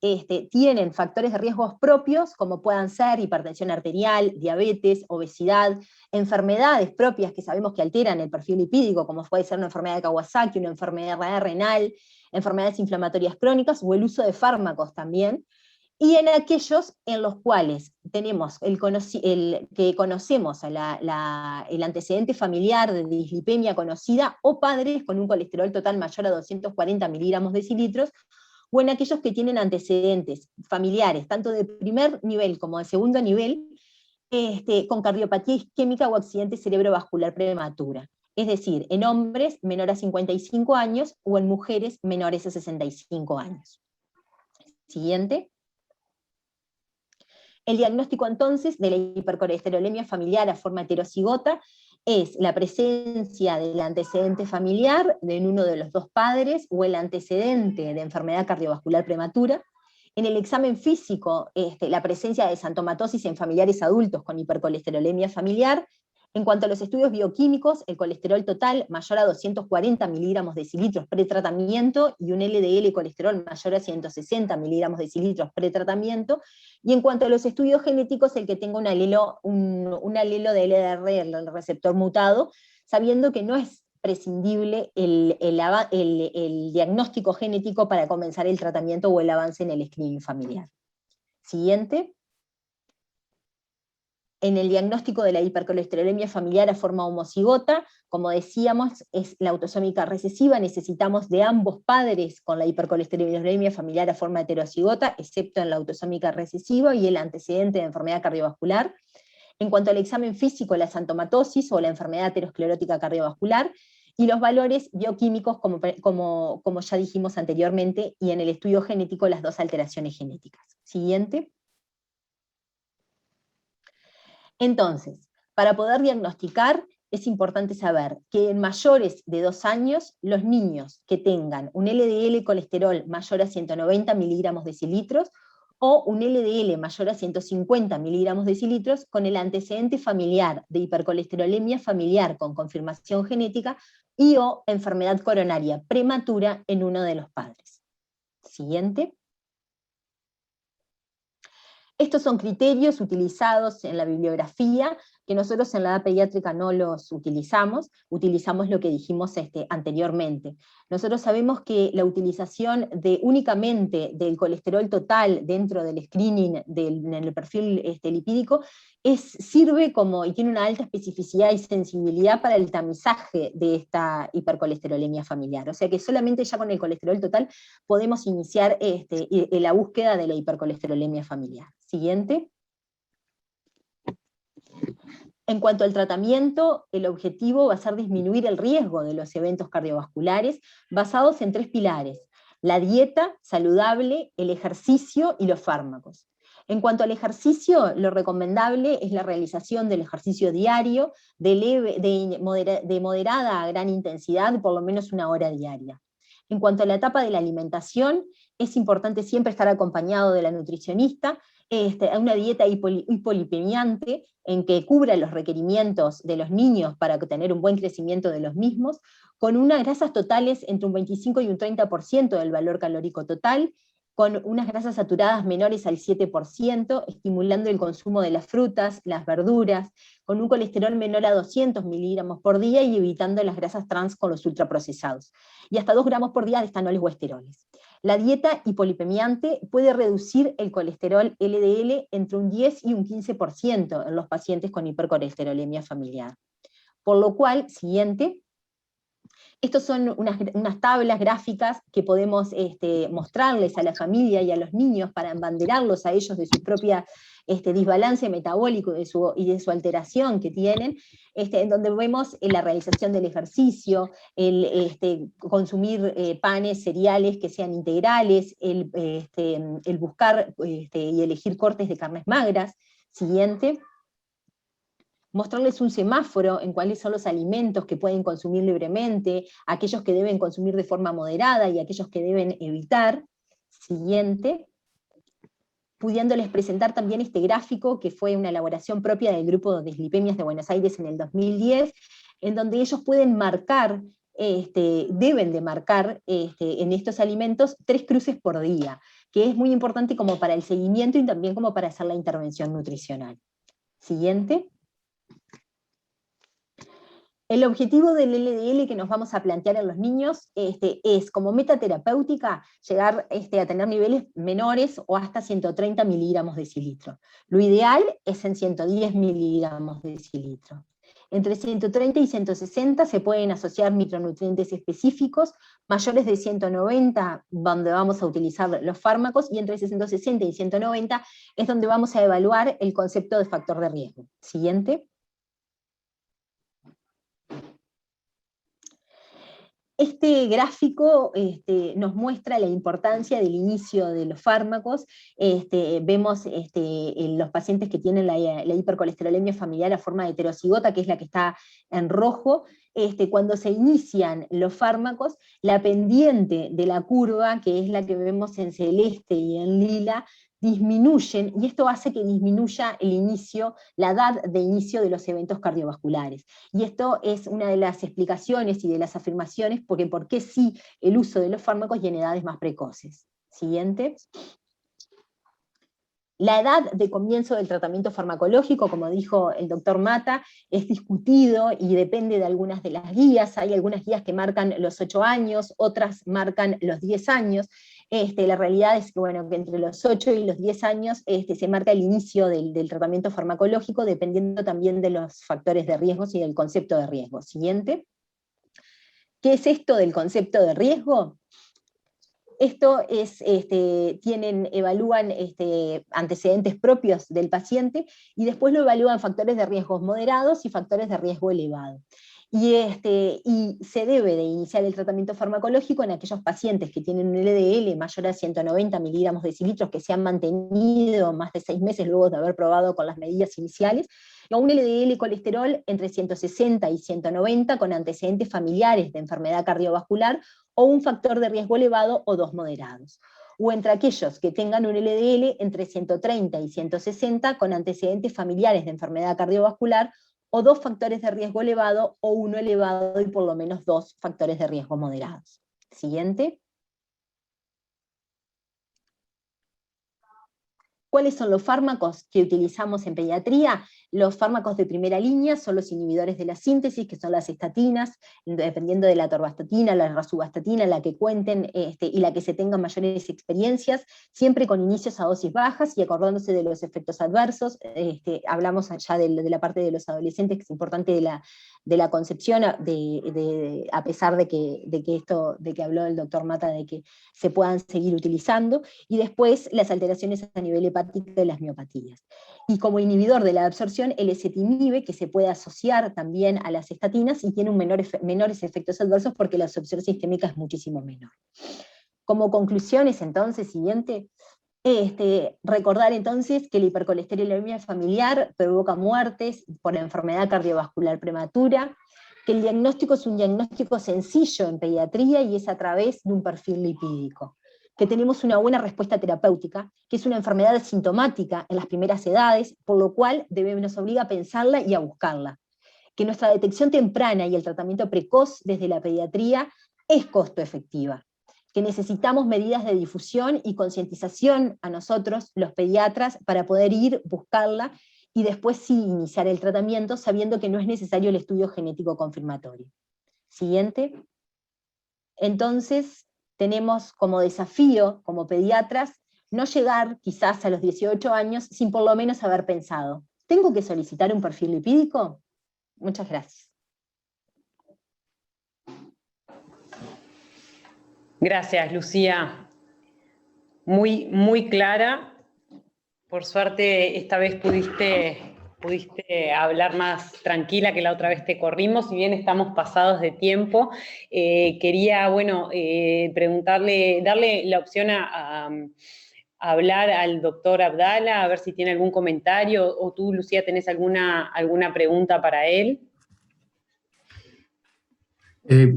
tienen factores de riesgos propios, como puedan ser hipertensión arterial, diabetes, obesidad, enfermedades propias que sabemos que alteran el perfil lipídico, como puede ser una enfermedad de Kawasaki, una enfermedad renal, enfermedades inflamatorias crónicas, o el uso de fármacos también, y en aquellos en los cuales tenemos que conocemos el antecedente familiar de dislipemia conocida, o padres con un colesterol total mayor a 240 miligramos decilitros, o en aquellos que tienen antecedentes familiares, tanto de primer nivel como de segundo nivel, con cardiopatía isquémica o accidente cerebrovascular prematura. Es decir, en hombres menores a 55 años o en mujeres menores a 65 años. Siguiente. El diagnóstico entonces de la hipercolesterolemia familiar a forma heterocigota es la presencia del antecedente familiar en uno de los dos padres o el antecedente de enfermedad cardiovascular prematura. En el examen físico, la presencia de desantomatosis en familiares adultos con hipercolesterolemia familiar. En cuanto a los estudios bioquímicos, el colesterol total mayor a 240 miligramos decilitros pretratamiento y un LDL colesterol mayor a 160 miligramos decilitros pretratamiento. Y en cuanto a los estudios genéticos, el que tenga un alelo de LDR, el receptor mutado, sabiendo que no es prescindible el diagnóstico genético para comenzar el tratamiento o el avance en el screening familiar. Siguiente. En el diagnóstico de la hipercolesterolemia familiar a forma homocigota, como decíamos, es la autosómica recesiva, necesitamos de ambos padres con la hipercolesterolemia familiar a forma heterocigota, excepto en la autosómica recesiva y el antecedente de enfermedad cardiovascular. En cuanto al examen físico, la xantomatosis o la enfermedad aterosclerótica cardiovascular, y los valores bioquímicos, como ya dijimos anteriormente, y en el estudio genético las dos alteraciones genéticas. Siguiente. Entonces, para poder diagnosticar, es importante saber que en mayores de 2 años, los niños que tengan un LDL colesterol mayor a 190 miligramos decilitros, o un LDL mayor a 150 miligramos decilitros, con el antecedente familiar de hipercolesterolemia familiar con confirmación genética, y o enfermedad coronaria prematura en uno de los padres. Siguiente. Estos son criterios utilizados en la bibliografía, que nosotros en la edad pediátrica no los utilizamos lo que dijimos anteriormente. Nosotros sabemos que la utilización únicamente del colesterol total dentro del screening en el perfil lipídico sirve y tiene una alta especificidad y sensibilidad para el tamizaje de esta hipercolesterolemia familiar. O sea que solamente ya con el colesterol total podemos iniciar la búsqueda de la hipercolesterolemia familiar. Siguiente. En cuanto al tratamiento, el objetivo va a ser disminuir el riesgo de los eventos cardiovasculares basados en 3 pilares: la dieta saludable, el ejercicio y los fármacos. En cuanto al ejercicio, lo recomendable es la realización del ejercicio diario de moderada a gran intensidad, por lo menos 1 hora diaria. En cuanto a la etapa de la alimentación, es importante siempre estar acompañado de la nutricionista, una dieta hipolipemiante en que cubra los requerimientos de los niños para tener un buen crecimiento de los mismos, con unas grasas totales entre un 25 y un 30% del valor calórico total, con unas grasas saturadas menores al 7%, estimulando el consumo de las frutas, las verduras, con un colesterol menor a 200 miligramos por día y evitando las grasas trans con los ultraprocesados, y hasta 2 gramos por día de estanoles o esteroles. La dieta hipolipemiante puede reducir el colesterol LDL entre un 10 y un 15% en los pacientes con hipercolesterolemia familiar. Por lo cual, siguiente, estos son unas tablas gráficas que podemos mostrarles a la familia y a los niños para embanderarlos a ellos de su propia desbalance metabólico y de su alteración que tienen, en donde vemos la realización del ejercicio, el consumir panes, cereales que sean integrales, el buscar y elegir cortes de carnes magras. Siguiente. Mostrarles un semáforo en cuáles son los alimentos que pueden consumir libremente, aquellos que deben consumir de forma moderada y aquellos que deben evitar. Siguiente. Pudiéndoles presentar también este gráfico, que fue una elaboración propia del Grupo de Dislipemias de Buenos Aires en el 2010, en donde ellos pueden marcar deben de marcar en estos alimentos 3 cruces por día, que es muy importante como para el seguimiento y también como para hacer la intervención nutricional. Siguiente. El objetivo del LDL que nos vamos a plantear en los niños es, como meta terapéutica, llegar a tener niveles menores o hasta 130 miligramos de decilitro. Lo ideal es en 110 miligramos de decilitro. Entre 130 y 160 se pueden asociar micronutrientes específicos, mayores de 190 donde vamos a utilizar los fármacos, y entre 160 y 190 es donde vamos a evaluar el concepto de factor de riesgo. Siguiente. Este gráfico nos muestra la importancia del inicio de los fármacos. Vemos en los pacientes que tienen la hipercolesterolemia familiar a forma de heterocigota, que es la que está en rojo. Cuando se inician los fármacos, la pendiente de la curva, que es la que vemos en celeste y en lila, disminuyen, y esto hace que disminuya el inicio, la edad de inicio de los eventos cardiovasculares. Y esto es una de las explicaciones y de las afirmaciones porque por qué sí el uso de los fármacos y en edades más precoces. Siguiente. La edad de comienzo del tratamiento farmacológico, como dijo el doctor Mata, es discutido y depende de algunas de las guías. Hay algunas guías que marcan los 8 años, otras marcan los 10 años. La realidad es que, bueno, que entre los 8 y los 10 años se marca el inicio del tratamiento farmacológico, dependiendo también de los factores de riesgo y del concepto de riesgo. Siguiente. ¿Qué es esto del concepto de riesgo? Esto es, evalúan antecedentes propios del paciente y después lo evalúan factores de riesgos moderados y factores de riesgo elevado. Y se debe de iniciar el tratamiento farmacológico en aquellos pacientes que tienen un LDL mayor a 190 miligramos de decilitros, que se han mantenido más de 6 meses luego de haber probado con las medidas iniciales, o un LDL colesterol entre 160 y 190 con antecedentes familiares de enfermedad cardiovascular, o un factor de riesgo elevado o 2 moderados. O entre aquellos que tengan un LDL entre 130 y 160 con antecedentes familiares de enfermedad cardiovascular, o 2 factores de riesgo elevado, o 1 elevado y por lo menos 2 factores de riesgo moderados. Siguiente. ¿Cuáles son los fármacos que utilizamos en pediatría? Los fármacos de primera línea son los inhibidores de la síntesis, que son las estatinas, dependiendo de la atorvastatina, la rosuvastatina, la que cuenten y la que se tengan mayores experiencias, siempre con inicios a dosis bajas y acordándose de los efectos adversos. Hablamos ya de la parte de los adolescentes, que es importante de la concepción, a pesar de que habló el doctor Mata, de que se puedan seguir utilizando, y después las alteraciones a nivel hepático de las miopatías. Y como inhibidor de la absorción, el ezetimibe, que se puede asociar también a las estatinas y tiene menores efectos adversos porque la absorción sistémica es muchísimo menor. Como conclusiones, entonces, siguiente, recordar entonces que la hipercolesterolemia familiar provoca muertes por enfermedad cardiovascular prematura, que el diagnóstico es un diagnóstico sencillo en pediatría y es a través de un perfil lipídico, que tenemos una buena respuesta terapéutica, que es una enfermedad asintomática en las primeras edades, por lo cual nos obliga a pensarla y a buscarla, que nuestra detección temprana y el tratamiento precoz desde la pediatría es costo efectiva, que necesitamos medidas de difusión y concientización a nosotros, los pediatras, para poder ir, buscarla, y después sí iniciar el tratamiento, sabiendo que no es necesario el estudio genético confirmatorio. Siguiente. Entonces, tenemos como desafío, como pediatras, no llegar quizás a los 18 años sin por lo menos haber pensado, ¿tengo que solicitar un perfil lipídico? Muchas gracias. Gracias, Lucía. Muy, muy clara. Por suerte, esta vez pudiste hablar más tranquila, que la otra vez te corrimos, si bien estamos pasados de tiempo. Quería, preguntarle, darle la opción a hablar al doctor Abdala, a ver si tiene algún comentario, o tú, Lucía, tenés alguna pregunta para él.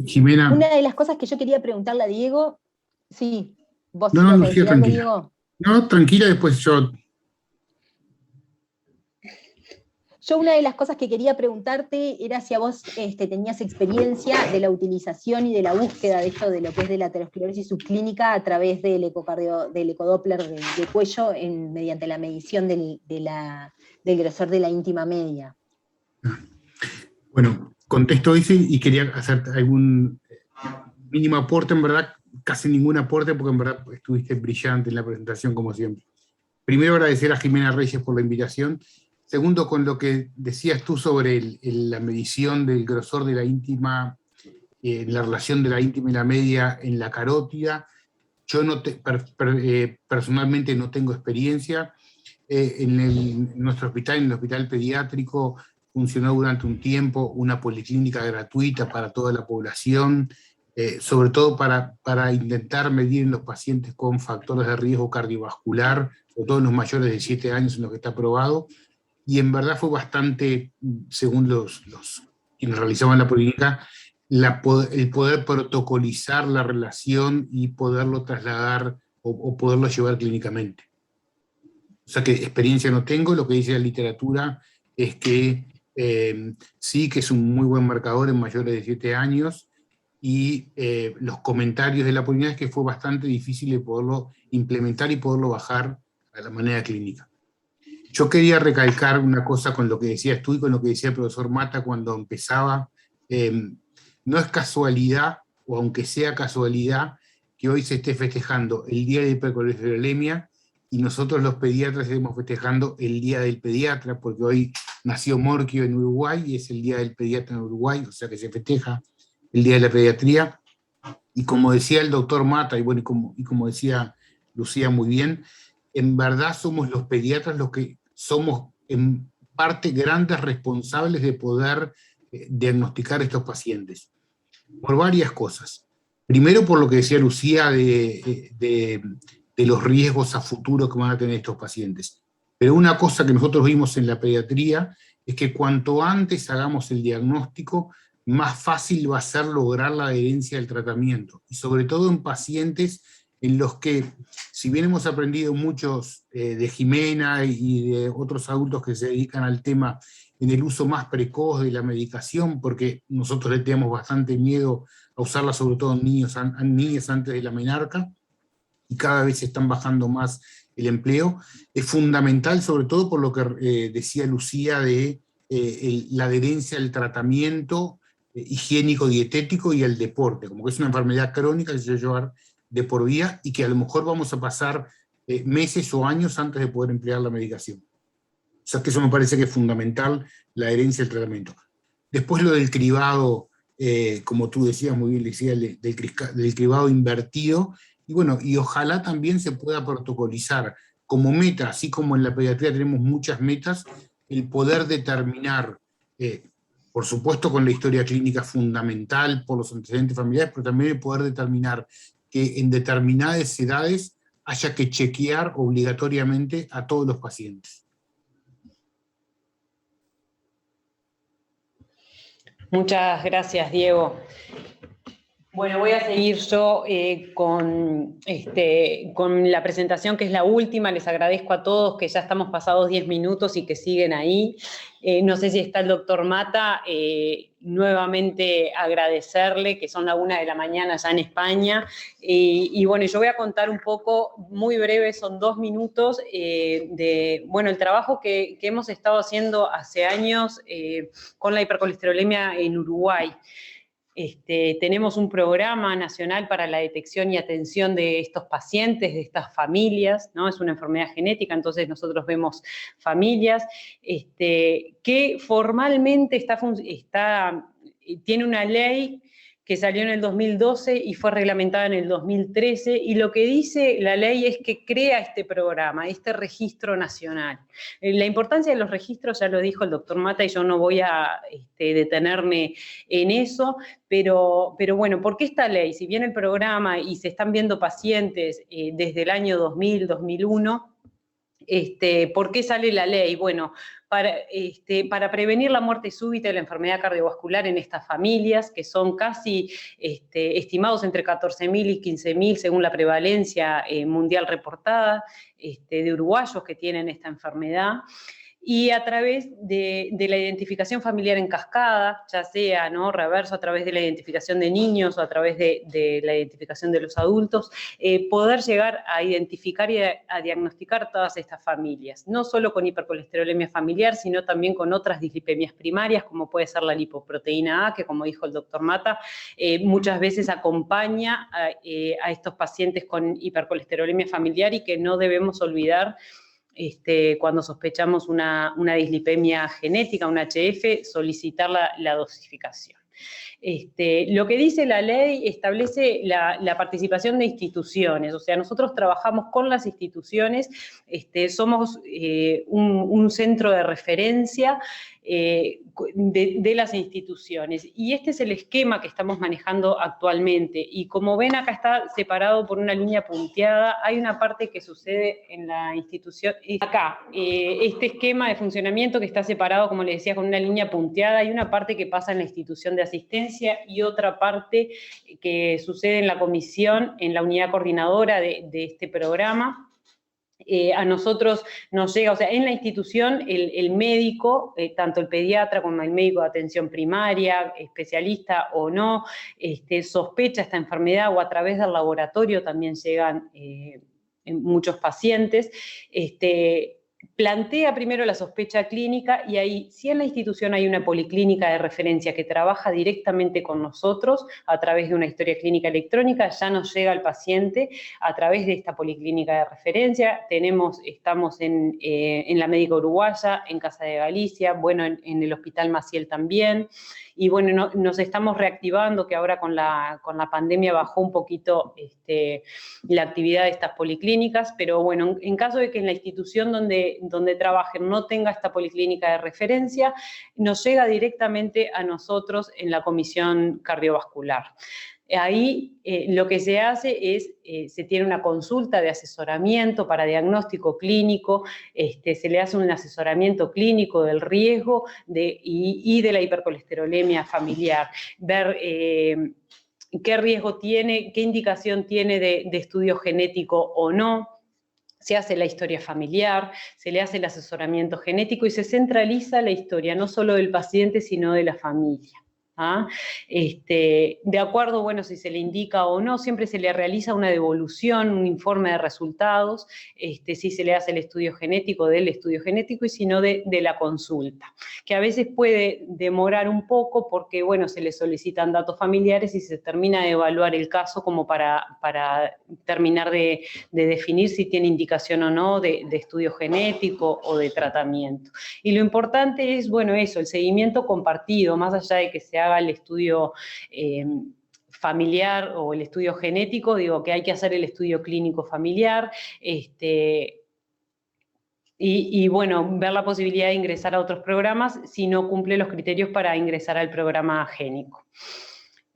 Jimena. Una de las cosas que yo quería preguntarle a Diego, sí, vos No, Lucía, Lucía, tranquila. Diego. No, tranquila, después yo Yo una de las cosas que quería preguntarte era si a vos tenías experiencia de la utilización y de la búsqueda de esto de lo que es de la aterosclerosis subclínica a través del ecodoppler de cuello mediante la medición del grosor de la íntima media. Bueno, contesto eso y quería hacer algún mínimo aporte, en verdad, casi ningún aporte, porque en verdad estuviste brillante en la presentación, como siempre. Primero, agradecer a Jimena Reyes por la invitación. Segundo, con lo que decías tú sobre la medición del grosor de la íntima, la relación de la íntima y la media en la carótida, yo personalmente no tengo experiencia. En nuestro hospital, en el hospital pediátrico, funcionó durante un tiempo una policlínica gratuita para toda la población, sobre todo para intentar medir en los pacientes con factores de riesgo cardiovascular, sobre todo en los mayores de 7 años en los que está aprobado, y en verdad fue bastante, según quienes realizaban la policlínica, el poder protocolizar la relación y poderlo trasladar o poderlo llevar clínicamente. O sea que experiencia no tengo, lo que dice la literatura es que sí que es un muy buen marcador en mayores de 7 años, y los comentarios de la policlínica es que fue bastante difícil de poderlo implementar y poderlo bajar a la manera clínica. Yo quería recalcar una cosa con lo que decías tú y con lo que decía el profesor Mata cuando empezaba. No es casualidad, o aunque sea casualidad, que hoy se esté festejando el Día de la Hipercolesterolemia y nosotros los pediatras estemos festejando el Día del Pediatra, porque hoy nació Morquio en Uruguay y es el Día del Pediatra en Uruguay, o sea que se festeja el Día de la Pediatría. Y como decía el doctor Mata, y bueno, y como decía Lucía muy bien, en verdad somos los pediatras los que somos en parte grandes responsables de poder diagnosticar estos pacientes, por varias cosas. Primero, por lo que decía Lucía de los riesgos a futuro que van a tener estos pacientes. Pero una cosa que nosotros vimos en la pediatría es que cuanto antes hagamos el diagnóstico, más fácil va a ser lograr la adherencia del tratamiento, y sobre todo en pacientes en los que, si bien hemos aprendido muchos de Jimena y de otros adultos que se dedican al tema, en el uso más precoz de la medicación, porque nosotros le tenemos bastante miedo a usarla, sobre todo en niñas antes de la menarca, y cada vez están bajando más el empleo, es fundamental, sobre todo por lo que decía Lucía de la adherencia al tratamiento higiénico, dietético y al deporte, como que es una enfermedad crónica que se debe llevar de por vida y que a lo mejor vamos a pasar meses o años antes de poder emplear la medicación. O sea que eso me parece que es fundamental, la adherencia al tratamiento. Después lo del cribado, como tú decías muy bien, Lucía, del cribado invertido, y bueno, y ojalá también se pueda protocolizar como meta, así como en la pediatría tenemos muchas metas, el poder determinar, por supuesto con la historia clínica fundamental, por los antecedentes familiares, pero también el poder determinar que en determinadas edades haya que chequear obligatoriamente a todos los pacientes. Muchas gracias, Diego. Bueno, voy a seguir yo con la presentación, que es la última. Les agradezco a todos que ya estamos pasados 10 minutos y que siguen ahí. No sé si está el doctor Mata, nuevamente agradecerle, que son la 1 de la mañana ya en España. Y bueno, yo voy a contar un poco, muy breve, son 2 minutos, el trabajo que hemos estado haciendo hace años con la hipercolesterolemia en Uruguay. Tenemos un programa nacional para la detección y atención de estos pacientes, de estas familias, ¿no? Es una enfermedad genética, entonces nosotros vemos familias que formalmente tiene una ley que salió en el 2012 y fue reglamentada en el 2013, y lo que dice la ley es que crea este programa, este registro nacional. La importancia de los registros ya lo dijo el doctor Mata y yo no voy a detenerme en eso, pero bueno, ¿por qué esta ley? Si bien el programa y se están viendo pacientes desde el año 2000, 2001, ¿por qué sale la ley? Bueno, para prevenir la muerte súbita y la enfermedad cardiovascular en estas familias, que son casi estimados entre 14.000 y 15.000 según la prevalencia mundial reportada de uruguayos que tienen esta enfermedad. y a través de la identificación familiar en cascada, ya sea, ¿no?, reverso a través de la identificación de niños o a través de la identificación de los adultos, poder llegar a identificar y a diagnosticar todas estas familias, no solo con hipercolesterolemia familiar, sino también con otras dislipemias primarias, como puede ser la lipoproteína A, que como dijo el doctor Mata, muchas veces acompaña a estos pacientes con hipercolesterolemia familiar y que no debemos olvidar cuando sospechamos una dislipemia genética, un HF, solicitar la dosificación. Lo que dice la ley establece la participación de instituciones, o sea, nosotros trabajamos con las instituciones, somos un centro de referencia de las instituciones, y este es el esquema que estamos manejando actualmente, y como ven acá está separado por una línea punteada, hay una parte que sucede en la institución, acá, este esquema de funcionamiento que está separado, como les decía, con una línea punteada, hay una parte que pasa en la institución de asistencia y otra parte que sucede en la comisión, en la unidad coordinadora de este programa. A nosotros nos llega, o sea, en la institución el médico, tanto el pediatra como el médico de atención primaria, especialista o no, sospecha esta enfermedad, o a través del laboratorio también llegan muchos pacientes, plantea primero la sospecha clínica, y ahí, si en la institución hay una policlínica de referencia que trabaja directamente con nosotros a través de una historia clínica electrónica, ya nos llega al paciente a través de esta policlínica de referencia. Estamos en la Médica Uruguaya, en Casa de Galicia, bueno, en el Hospital Maciel también. Y bueno, nos estamos reactivando, que ahora con la pandemia bajó un poquito la actividad de estas policlínicas, pero bueno, en caso de que en la institución donde trabajen no tenga esta policlínica de referencia, nos llega directamente a nosotros en la comisión cardiovascular. Ahí lo que se hace es, se tiene una consulta de asesoramiento para diagnóstico clínico, se le hace un asesoramiento clínico del riesgo y de la hipercolesterolemia familiar, ver qué riesgo tiene, qué indicación tiene de estudio genético o no. Se hace la historia familiar, se le hace el asesoramiento genético y se centraliza la historia, no solo del paciente, sino de la familia. ¿Ah? De acuerdo, bueno, si se le indica o no, siempre se le realiza una devolución, un informe de resultados, si se le hace el estudio genético, del estudio genético, y si no, de la consulta, que a veces puede demorar un poco porque, bueno, se le solicitan datos familiares y se termina de evaluar el caso como para terminar de definir si tiene indicación o no de estudio genético o de tratamiento. Y lo importante es, bueno, eso, el seguimiento compartido, más allá de que se haga el estudio familiar o el estudio genético, digo que hay que hacer el estudio clínico familiar, y bueno, ver la posibilidad de ingresar a otros programas si no cumple los criterios para ingresar al programa génico.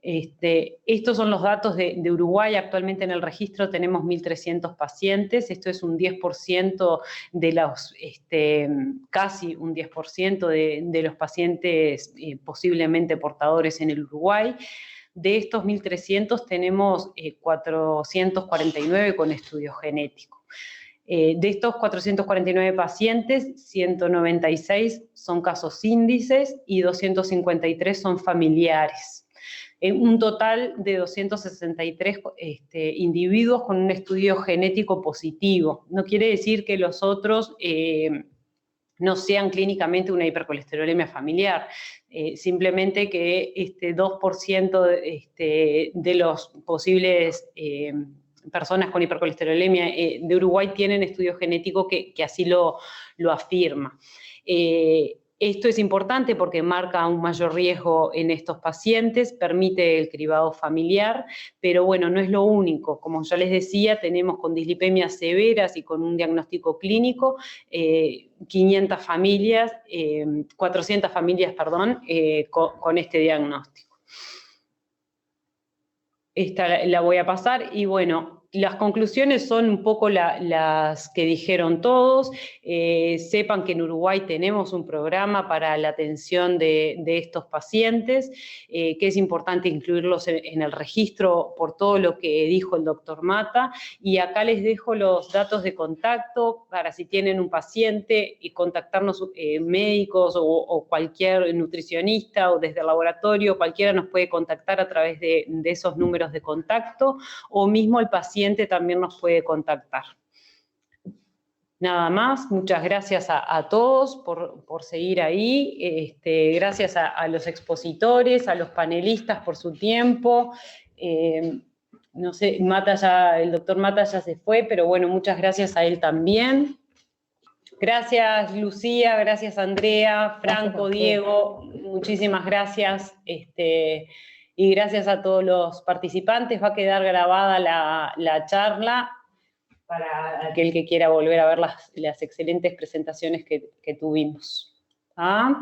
Estos son los datos de Uruguay. Actualmente en el registro tenemos 1.300 pacientes. Esto es un 10% de los, casi un 10% de los pacientes posiblemente portadores en el Uruguay. De estos 1.300 tenemos 449 con estudio genético. De estos 449 pacientes, 196 son casos índices y 253 son familiares. Un total de 263 individuos con un estudio genético positivo. No quiere decir que los otros no sean clínicamente una hipercolesterolemia familiar, simplemente que 2% de los posibles personas con hipercolesterolemia de Uruguay tienen estudio genético que así lo afirma. Esto es importante porque marca un mayor riesgo en estos pacientes, permite el cribado familiar, pero bueno, no es lo único. Como ya les decía, tenemos con dislipemias severas y con un diagnóstico clínico 400 familias, perdón, con este diagnóstico. Esta la voy a pasar y bueno, las conclusiones son un poco las que dijeron todos. Sepan que en Uruguay tenemos un programa para la atención de estos pacientes, que es importante incluirlos en el registro por todo lo que dijo el doctor Mata. Y acá les dejo los datos de contacto para si tienen un paciente y contactarnos médicos o cualquier nutricionista o desde el laboratorio, cualquiera nos puede contactar a través de esos números de contacto, o mismo el paciente también nos puede contactar. Nada más, muchas gracias a todos por seguir ahí, gracias a los expositores, a los panelistas por su tiempo. No sé, el doctor Mata ya se fue, pero bueno, muchas gracias a él también. Gracias Lucía, gracias Andrea, Franco, Gracias, Diego, muchísimas gracias. Y gracias a todos los participantes. Va a quedar grabada la charla para aquel que quiera volver a ver las excelentes presentaciones que tuvimos. ¿Ah?